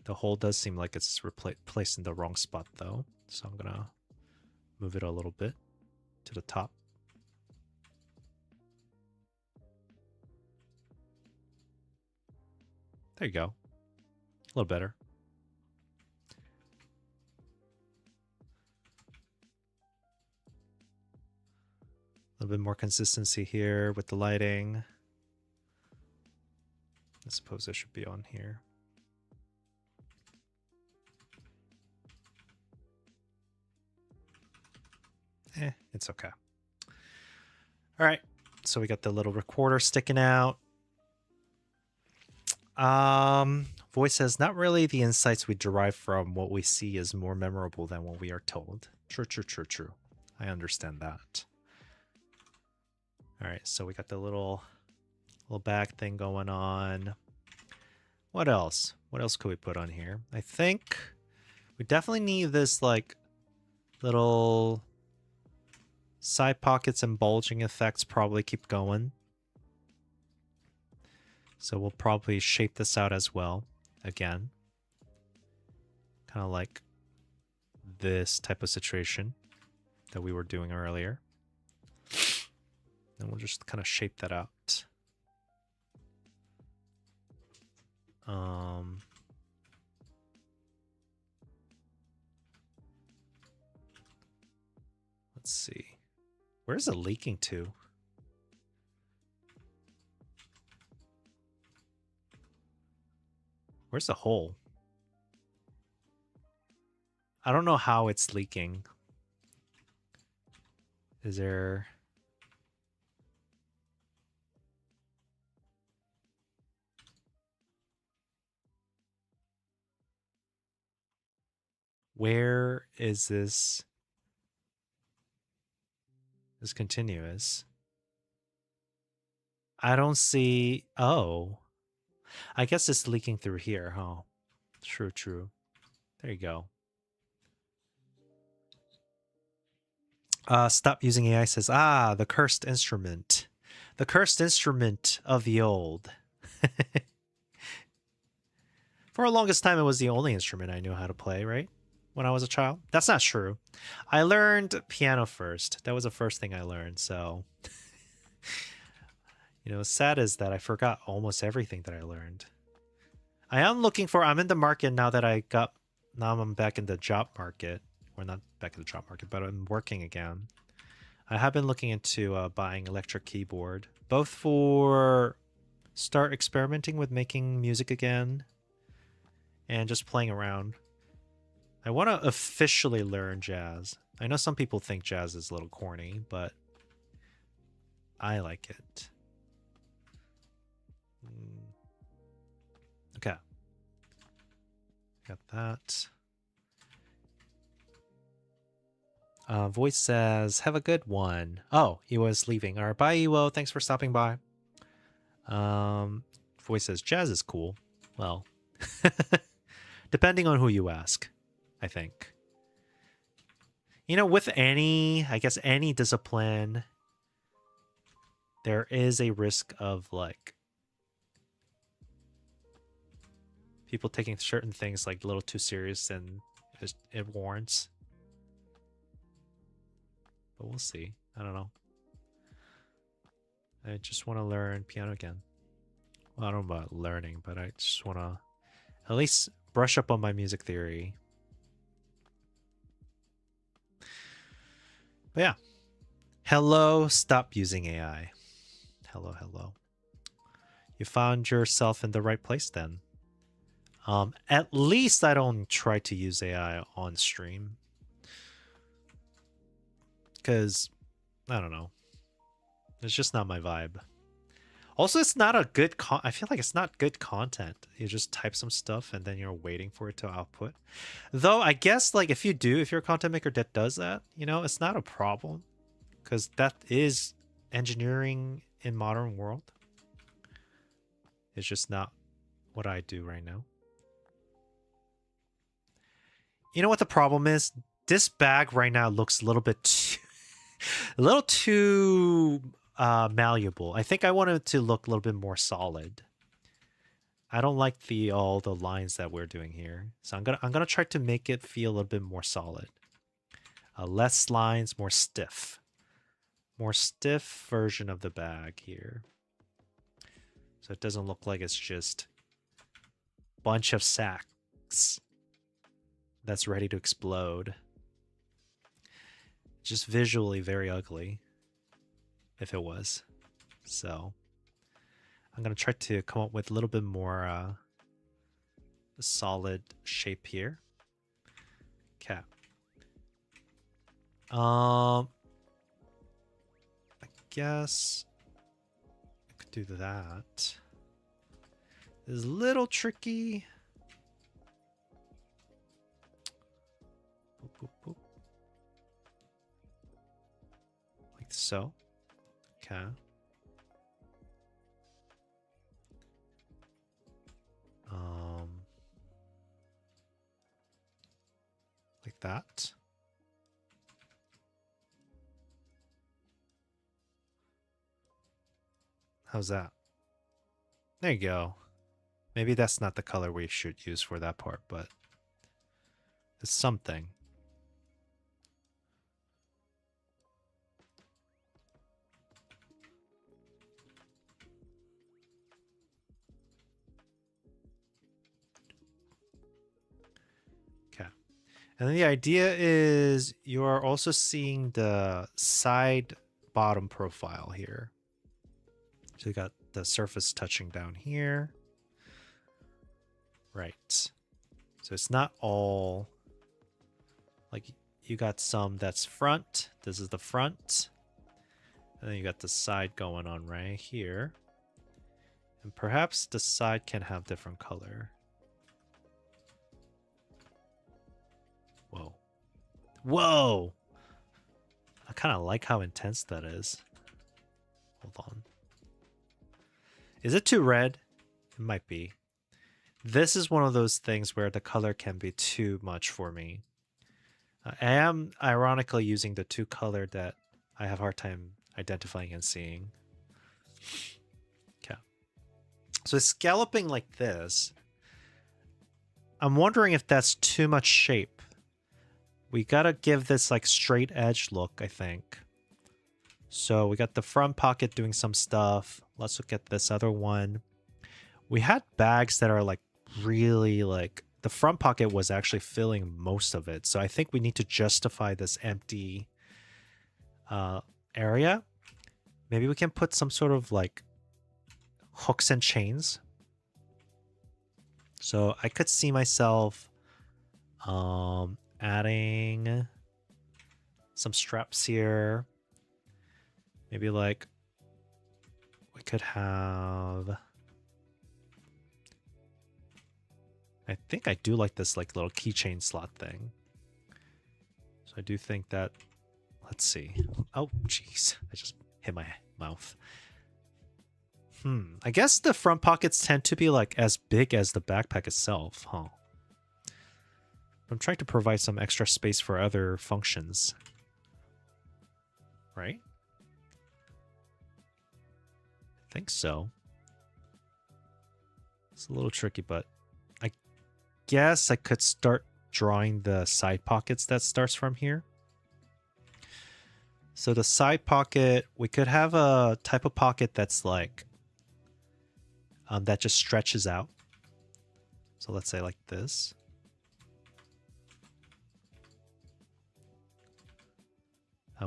The hole does seem like it's placed in the wrong spot though. So I'm gonna move it a little bit to the top. There you go. A little better. A little bit more consistency here with the lighting. I suppose it should be on here. It's okay. All right. So we got the little recorder sticking out. Voice says, not really. The insights we derive from what we see is more memorable than what we are told. True. I understand that. All right, so we got the little bag thing going on. What else? What else could we put on here? I think we definitely need this like little side pockets and bulging effects probably keep going. So we'll probably shape this out as well. Again, kind of like this type of situation that we were doing earlier. And we'll just kind of shape that out. Let's see. Where's it leaking to? Where's the hole? I don't know how it's leaking. Is there... Where is this? This continuous. I don't see... Oh. I guess it's leaking through here, huh? True. There you go. Stop using AI says, the cursed instrument. The cursed instrument of the old. For the longest time, it was the only instrument I knew how to play, right? When I was a child. That's not true. I learned piano first. That was the first thing I learned, so... You know, sad is that I forgot almost everything that I learned. I'm in the market now that now I'm back in the job market. Or not back in the job market, but I'm working again. I have been looking into buying electric keyboard, both for start experimenting with making music again and just playing around. I want to officially learn jazz. I know some people think jazz is a little corny, but I like it. Okay. Got that. Voice says, have a good one. Oh, he was leaving. All right, bye, Ewo. Thanks for stopping by. Voice says, jazz is cool. Well, depending on who you ask, I think. You know, with I guess any discipline, there is a risk of, like, people taking certain things, like, a little too serious than it warrants. But we'll see. I don't know. I just want to learn piano again. Well, I don't know about learning, but I just want to at least brush up on my music theory. But yeah. Hello, stop using AI. Hello. You found yourself in the right place then. At least I don't try to use AI on stream. Because, I don't know. It's just not my vibe. Also, it's not a good I feel like it's not good content. You just type some stuff and then you're waiting for it to output. Though, I guess, like, if you're a content maker that does that, you know, it's not a problem. Because that is engineering in modern world. It's just not what I do right now. You know what the problem is? This bag right now looks a little bit too malleable. I think I want it to look a little bit more solid. I don't like all the lines that we're doing here. So I'm gonna try to make it feel a little bit more solid. Less lines, more stiff. More stiff version of the bag here. So it doesn't look like it's just a bunch of sacks that's ready to explode. Just visually very ugly, if it was. So I'm going to try to come up with a little bit more solid shape here. Okay. guess I could do that. This is a little tricky. Boop, boop, boop. Like so. Okay. Like that. How's that? There you go. Maybe that's not the color we should use for that part, but it's something. Okay. And then the idea is you are also seeing the side bottom profile here. So you got the surface touching down here. Right. So it's not all like you got some that's front. This is the front. And then you got the side going on right here. And perhaps the side can have different color. Whoa. Whoa! I kind of like how intense that is. Hold on. Is it too red? It might be. This is one of those things where the color can be too much for me. I am ironically using the two color that I have a hard time identifying and seeing. Okay. So it's scalloping like this. I'm wondering if that's too much shape. We gotta give this like straight edge look, I think. So we got the front pocket doing some stuff. Let's look at this other one. We had bags that are like really like the front pocket was actually filling most of it. So I think we need to justify this empty area. Maybe we can put some sort of like hooks and chains. So I could see myself adding some straps here. Maybe like we could have, I think I do like this like little keychain slot thing. So I do think that, let's see. Oh, jeez. I just hit my mouth. I guess the front pockets tend to be like as big as the backpack itself, huh? I'm trying to provide some extra space for other functions. Right? I think so. It's a little tricky, but I guess I could start drawing the side pockets that starts from here. So the side pocket, we could have a type of pocket that's like, that just stretches out. So let's say like this.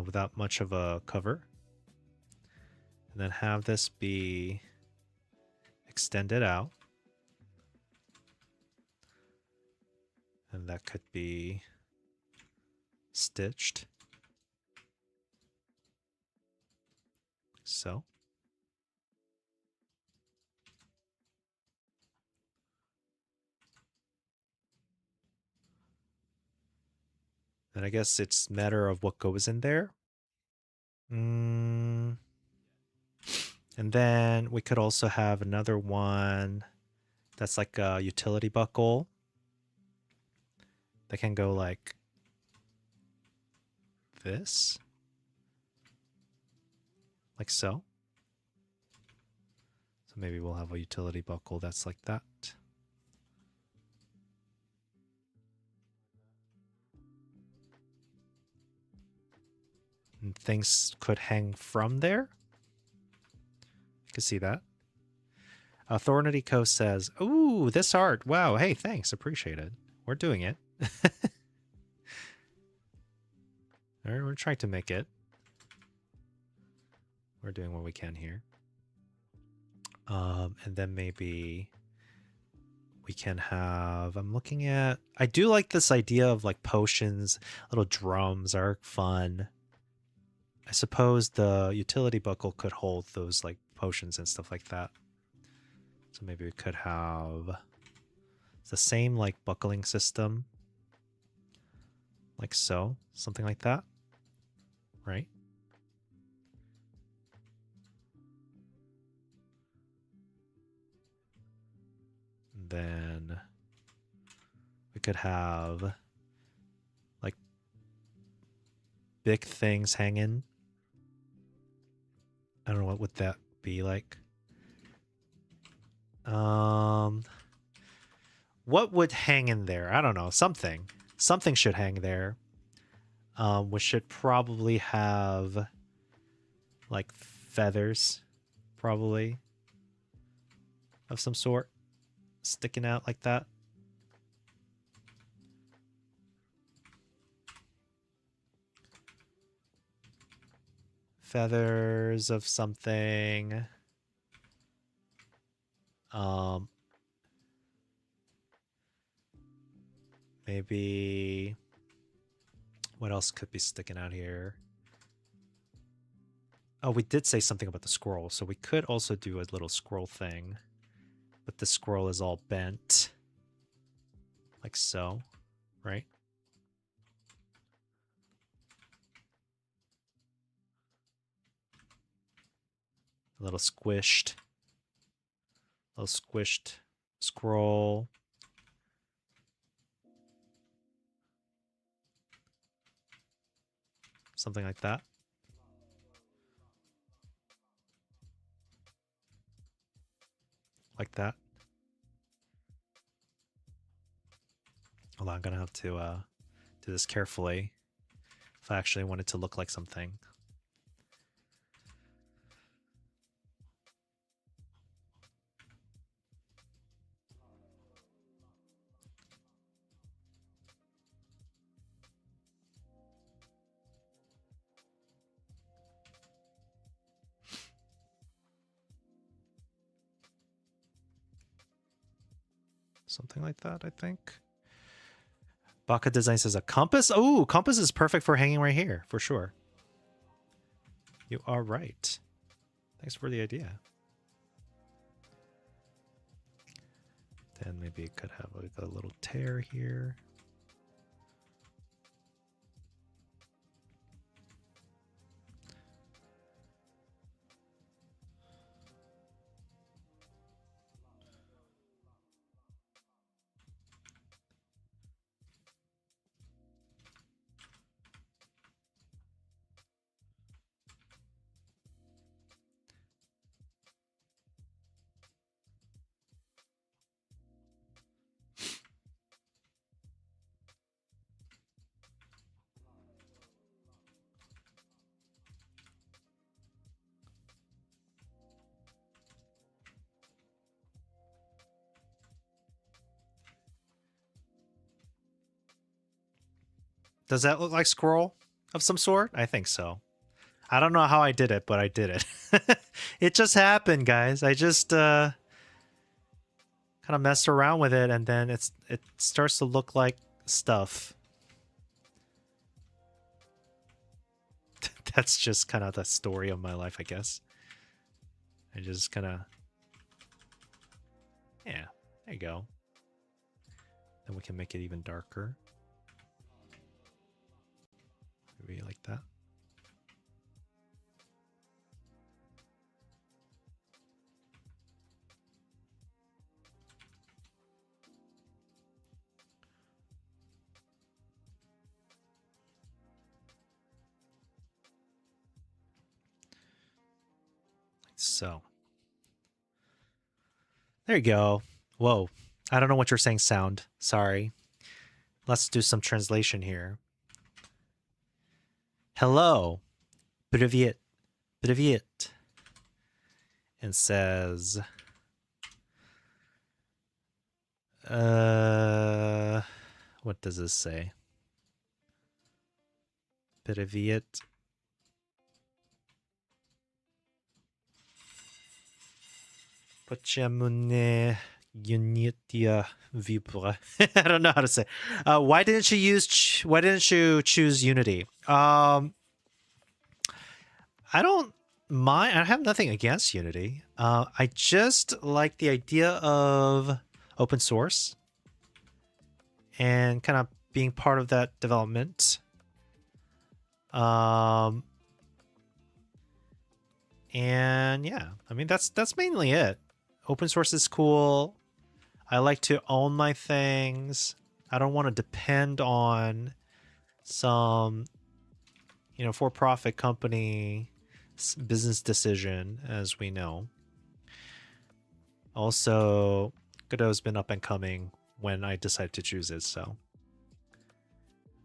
Without much of a cover. And then have this be extended out. And that could be stitched. So. And I guess it's a matter of what goes in there. And then we could also have another one that's like a utility buckle that can go like this. Like so. So maybe we'll have a utility buckle that's like that. And things could hang from there. You can see that. Thornity Co says, "Ooh, this art! Wow, hey, thanks, appreciate it. We're doing it. All right, we're trying to make it. We're doing what we can here. And then maybe we can have. I'm looking at. I do like this idea of like potions. Little drums are fun. I suppose the utility buckle could hold those like potions and stuff like that. So maybe we could have the same like buckling system. Like so. Something like that. Right? And then we could have like big things hanging. I don't know, what would that be like? What would hang in there? I don't know. Something. Something should hang there. We should probably have like feathers, probably, of some sort, sticking out like that. Feathers of something. Maybe what else could be sticking out here? Oh, we did say something about the scroll, so we could also do a little scroll thing. But the scroll is all bent. Like so, right? A little squished. A little squished scroll. Something like that. Like that. Hold on, I'm gonna have to do this carefully if I actually want it to look like something. Something like that, I think. Baka Design says a compass. Oh, compass is perfect for hanging right here, for sure. You are right. Thanks for the idea. Then maybe it could have like a little tear here. Does that look like scroll of some sort? I think so. I don't know how I did it, but I did it. It just happened, guys. I just kind of messed around with it, and then it starts to look like stuff. That's just kind of the story of my life, I guess. I just kind of... Yeah, there you go. Then we can make it even darker. Maybe like that. So. There you go. Whoa. I don't know what you're saying, sound. Sorry. Let's do some translation here. Hello. Привет. Привет. And says... What does this say? Привет. Почему не юнития вибра? I don't know how to say. Why didn't you choose Unity? I don't mind. I have nothing against Unity. I just like the idea of open source and kind of being part of that development. And yeah, I mean that's mainly it. Open source is cool. I like to own my things. I don't want to depend on some, for-profit company business decision, as we know. Also, Godot's been up and coming when I decided to choose it, so.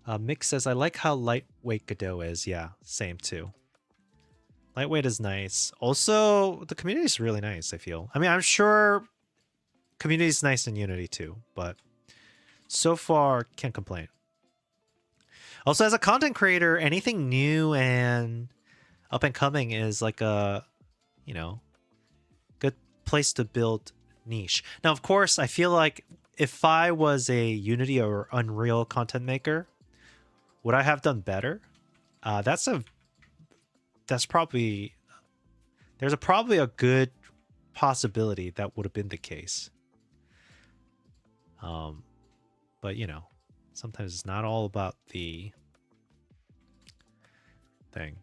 Mick says, I like how lightweight Godot is. Yeah, same too. Lightweight is nice. Also, the community is really nice, I feel. I mean, I'm sure community is nice in Unity too, but so far, can't complain. Also, as a content creator, anything new and up and coming is like a, good place to build niche. Now, of course, I feel like if I was a Unity or Unreal content maker, would I have done better? That's probably, there's probably a good possibility that would have been the case. But sometimes it's not all about the thing.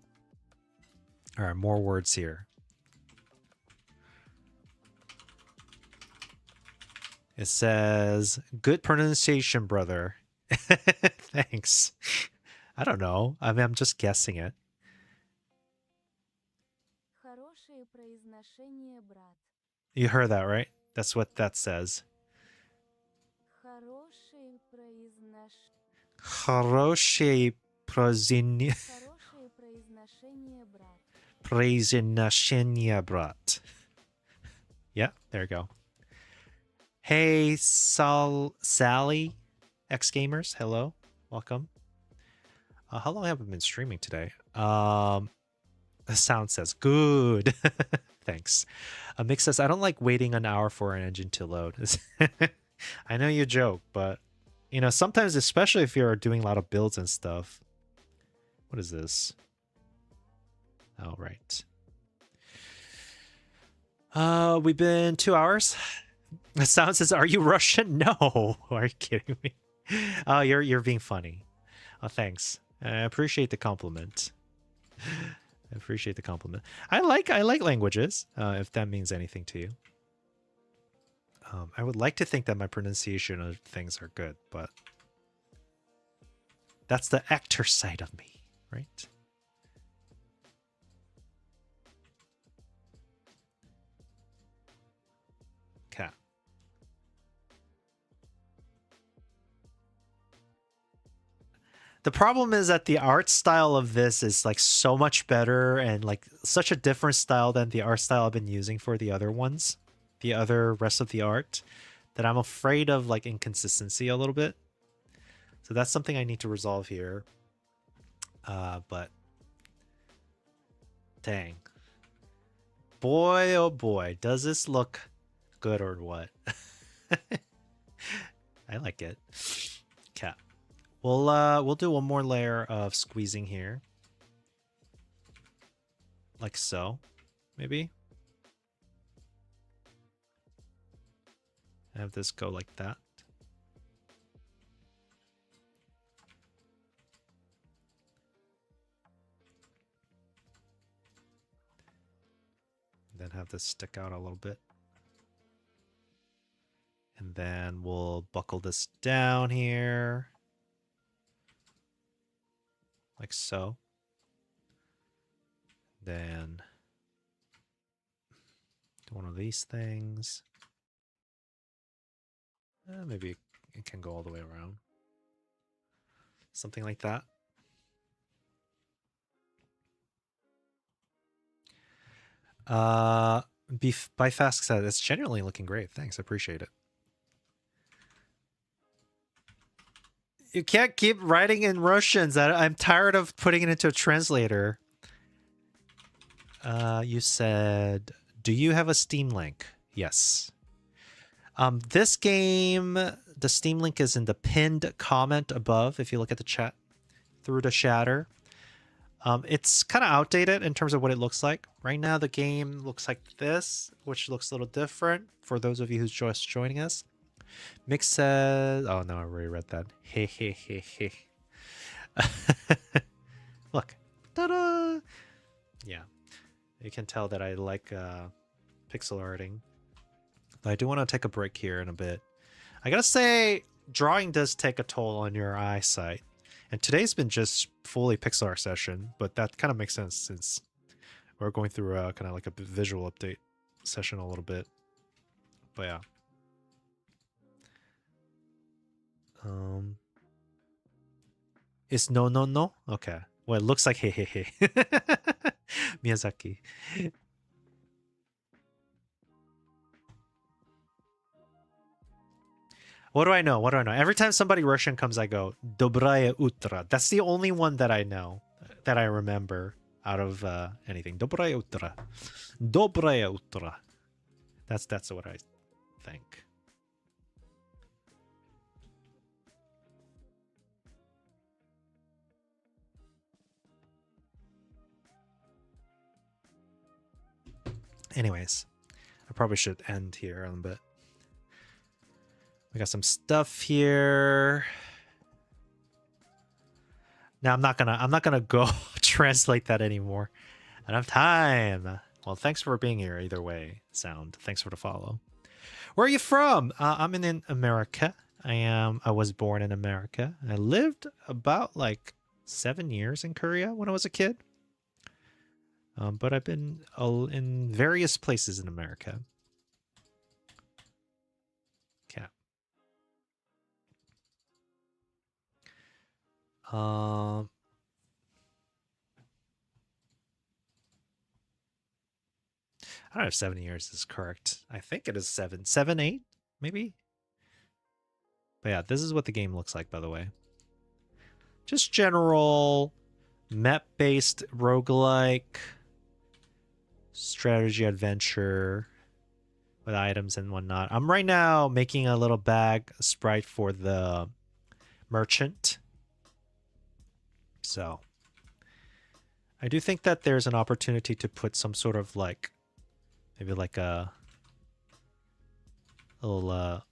All right, more words here. It says, good pronunciation, brother. Thanks. I don't know. I mean, I'm just guessing it. Хорошее произношение, брат. You heard that, right? That's what that says. Хорошее Хорошее произношение, брат. произношение, брат. Yeah, there you go. Hey, Sally, X-Gamers. Hello. Welcome. How long have I been streaming today? The sound says good. Thanks. Mick says, I don't like waiting an hour for an engine to load. I know you joke, but sometimes, especially if you're doing a lot of builds and stuff. What is this? Oh, right. We've been 2 hours. The sound says, are you Russian? No. Are you kidding me? Oh, you're being funny. Oh, thanks. I appreciate the compliment. I appreciate the compliment. I like languages, if that means anything to you. I would like to think that my pronunciation of things are good, but that's the actor side of me, right? Okay. The problem is that the art style of this is like so much better and like such a different style than the art style I've been using for the other ones, the other rest of the art, that I'm afraid of like inconsistency a little bit. So that's something I need to resolve here. But dang. Boy, oh boy, does this look good or what? I like it. Okay. We'll do one more layer of squeezing here. Like so, maybe. Have this go like that. Then have this stick out a little bit. And then we'll buckle this down here. Like so. Then do one of these things. Maybe it can go all the way around. Something like that. Beef by Fast said it's genuinely looking great. Thanks, I appreciate it. You can't keep writing in Russians. I'm tired of putting it into a translator. You said, do you have a Steam link? Yes. This game, the Steam link is in the pinned comment above. If you look at the chat through the shatter, It's kind of outdated in terms of what it looks like. Right now, the game looks like this, which looks a little different for those of you who's just joining us. Mick says, oh no, I already read that. Hey, hey, hey, hey. Look. Ta-da! Yeah. You can tell that I like pixel arting. But I do want to take a break here in a bit. I gotta say, drawing does take a toll on your eyesight. And today's been just fully pixel art session, but that kind of makes sense since we're going through kind of like a visual update session a little bit. But yeah. It's no no no? Okay. Well, it looks like hey hey hey. Miyazaki. What do I know? What do I know? Every time somebody Russian comes, I go, Dobraya Utra. That's the only one that I know, that I remember out of anything. Dobraya Utra. Dobraya Utra. That's what I think. Anyways, I probably should end here in a bit. We got some stuff here. Now I'm not gonna go translate that anymore. I don't have time. Well, thanks for being here either way, Sound. Thanks for the follow. Where are you from? I'm in America. I was born in America. I lived about like 7 years in Korea when I was a kid. But I've been in various places in America. Okay. I don't know if 7 years is correct. I think it is 7, 8, maybe. But yeah, this is what the game looks like, by the way. Just general map-based roguelike strategy adventure with items and whatnot. I'm right now making a little bag sprite for the merchant. So I do think that there's an opportunity to put some sort of like, maybe like a little,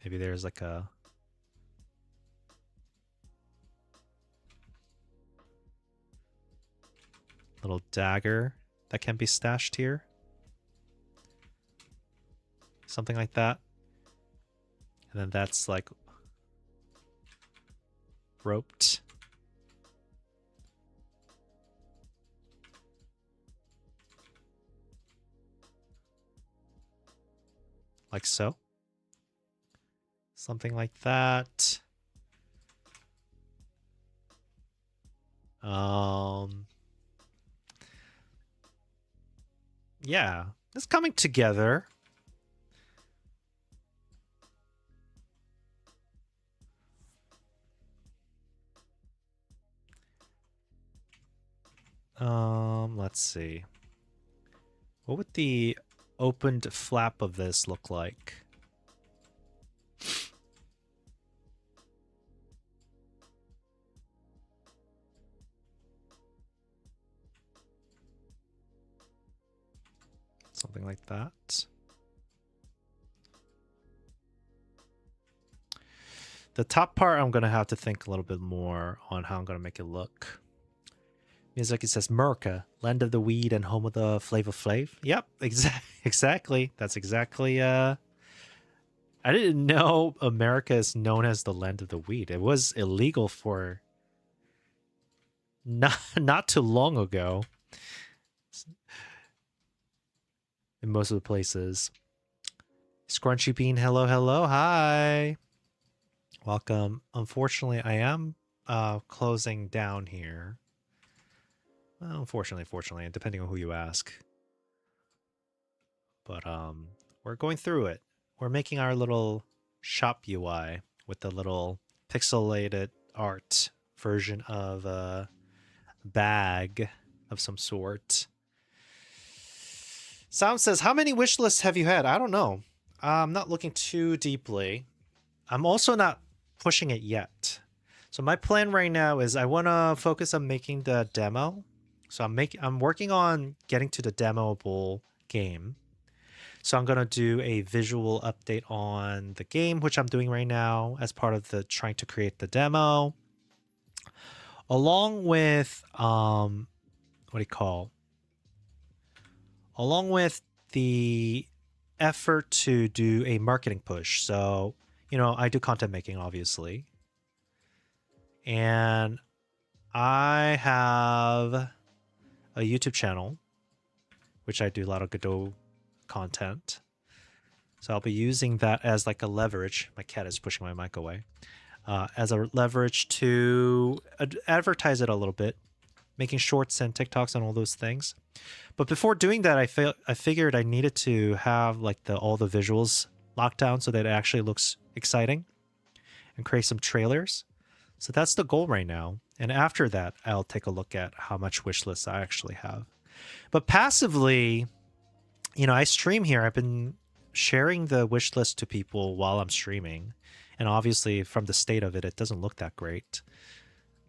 maybe there's like a little dagger that can be stashed here. Something like that. And then that's like roped. Like so. Something like that. Yeah, it's coming together. Let's see. What would the opened flap of this look like? Something like that. The top part, I'm going to have to think a little bit more on how I'm going to make it look. Miyazaki says, Merca, land of the weed and home of the Flavor Flav. Yep, exactly. That's exactly, I didn't know America is known as the land of the weed. It was illegal for not too long ago in most of the places. Scrunchy Bean, hello, hello, hi. Welcome. Unfortunately, I am closing down here. Well, unfortunately, fortunately, depending on who you ask. But we're going through it. We're making our little shop UI with the little pixelated art version of a bag of some sort. Sound says, how many wish lists have you had? I don't know. I'm not looking too deeply. I'm also not pushing it yet. So my plan right now is I want to focus on making the demo. So I'm working on getting to the demoable game. So I'm going to do a visual update on the game, which I'm doing right now as part of the trying to create the demo. Along with along with the effort to do a marketing push. So, you know, I do content making obviously. And I have a YouTube channel which I do a lot of Godot content. So I'll be using that as like a leverage. My cat is pushing my mic away. As a leverage to advertise it a little bit, making shorts and TikToks and all those things. But before doing that, I figured I needed to have like all the visuals locked down so that it actually looks exciting and create some trailers. So that's the goal right now. And after that, I'll take a look at how much wish lists I actually have. But passively, you know, I stream here. I've been sharing the wish list to people while I'm streaming. And obviously from the state of it, it doesn't look that great.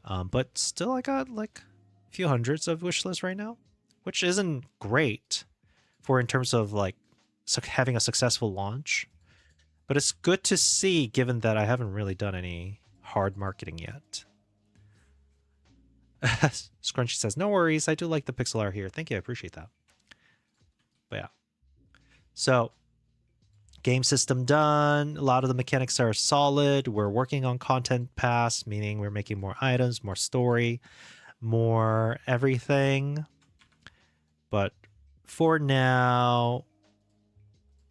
But still, I got like a few hundreds of wish lists right now, which isn't great for in terms of like having a successful launch. But it's good to see given that I haven't really done any hard marketing yet. Scrunchy says, no worries. I do like the pixel art here. Thank you. I appreciate that. But yeah. So game system done. A lot of the mechanics are solid. We're working on content pass, meaning we're making more items, more story, more everything. But for now,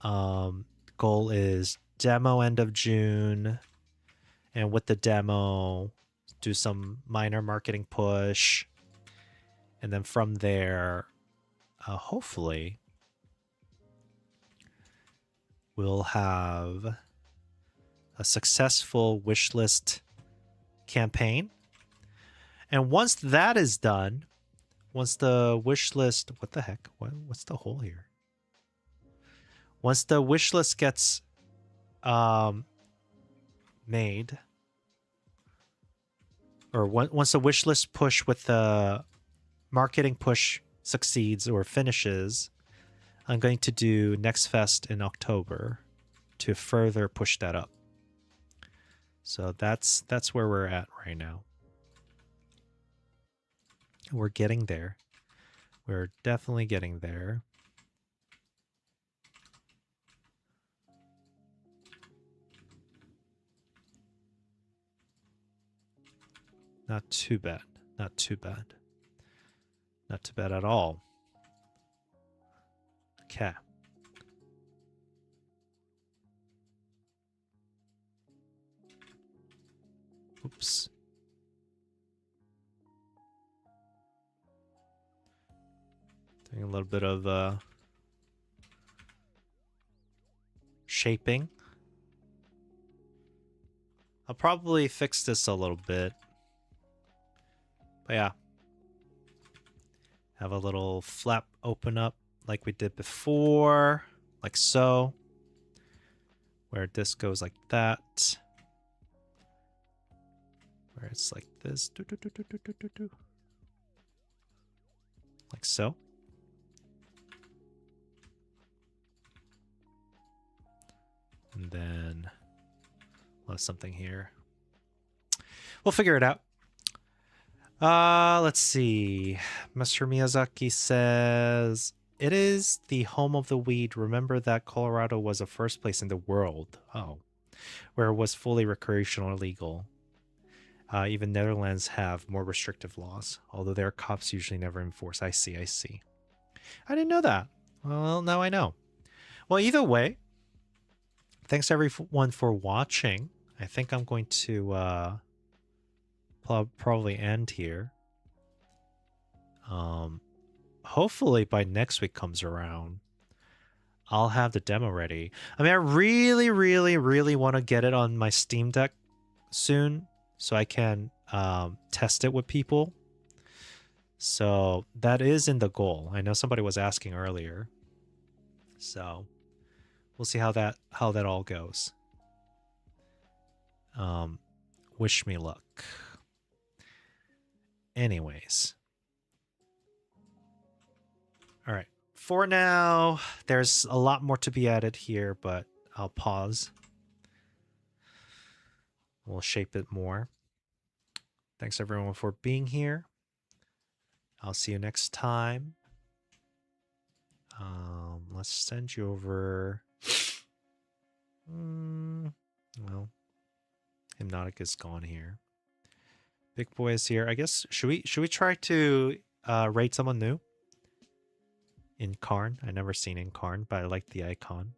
goal is demo end of June. And with the demo, do some minor marketing push. And then from there, hopefully, we'll have a successful wishlist campaign. And once that is done, once the wishlist, what the heck? What's the hole here? Once the wishlist gets made, or once the wishlist push with the marketing push succeeds or finishes, I'm going to do Next Fest in October to further push that up. So that's where we're at right now. We're getting there. We're definitely getting there. Not too bad. Not too bad. Not too bad at all. Okay. Oops. Doing a little bit of shaping. I'll probably fix this a little bit. But yeah. Have a little flap open up like we did before. Like so. Where this goes like that. Where it's like this. Like so. And then we'll have something here. We'll figure it out. Let's see. Mr. Miyazaki says, it is the home of the weed. Remember that Colorado was the first place in the world. Oh. Where it was fully recreational legal. Even Netherlands have more restrictive laws, although their cops usually never enforce. I see, I see. I didn't know that. Well, now I know. Well, either way, thanks everyone for watching. I think I'm going to probably end here. Hopefully by next week comes around, I'll have the demo ready. I mean, I really, really, really want to get it on my Steam Deck soon so I can test it with people. So that is in the goal. I know somebody was asking earlier. So we'll see how that all goes. Wish me luck. Anyways. All right. For now, there's a lot more to be added here, but I'll pause. We'll shape it more. Thanks everyone for being here. I'll see you next time. Let's send you over. Well, Hypnotic is gone here. Big Boy is here. I guess should we try to rate someone new? Incarn. I never seen Incarn, but I like the icon.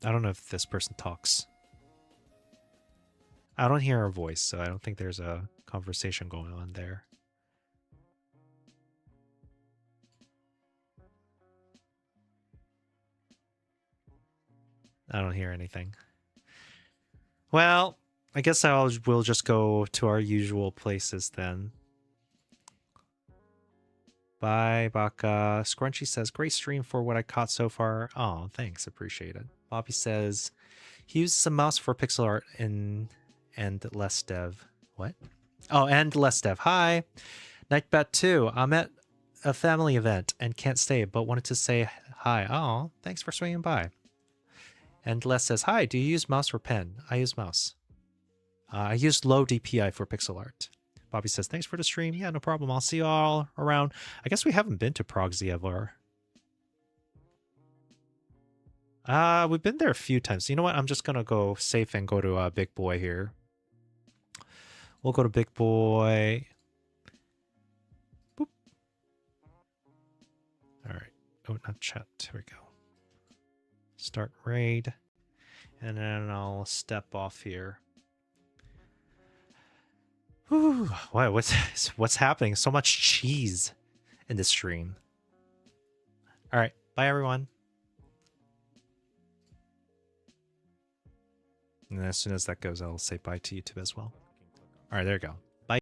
I don't know if this person talks. I don't hear her voice, so I don't think there's a conversation going on there. I don't hear anything. Well, I guess we'll just go to our usual places then. Bye, Baka. Scrunchy says, great stream for what I caught so far. Oh, thanks. Appreciate it. Bobby says, he uses a mouse for pixel art and less dev. What? Oh, and less dev. Hi. Nightbat 2. I'm at a family event and can't stay, but wanted to say hi. Oh, thanks for swinging by. And Les says, hi, do you use mouse or pen? I use mouse. I use low DPI for pixel art. Bobby says, thanks for the stream. Yeah, no problem. I'll see you all around. I guess we haven't been to Proxy ever. We've been there a few times. You know what? I'm just going to go safe and go to Big Boy here. We'll go to Big Boy. Boop. All right. Oh, not chat. Here we go. Start raid. And then I'll step off here. Whew. Wow, what's happening? So much cheese in this stream. All right. Bye, everyone. And as soon as that goes, I'll say bye to YouTube as well. All right, there you go.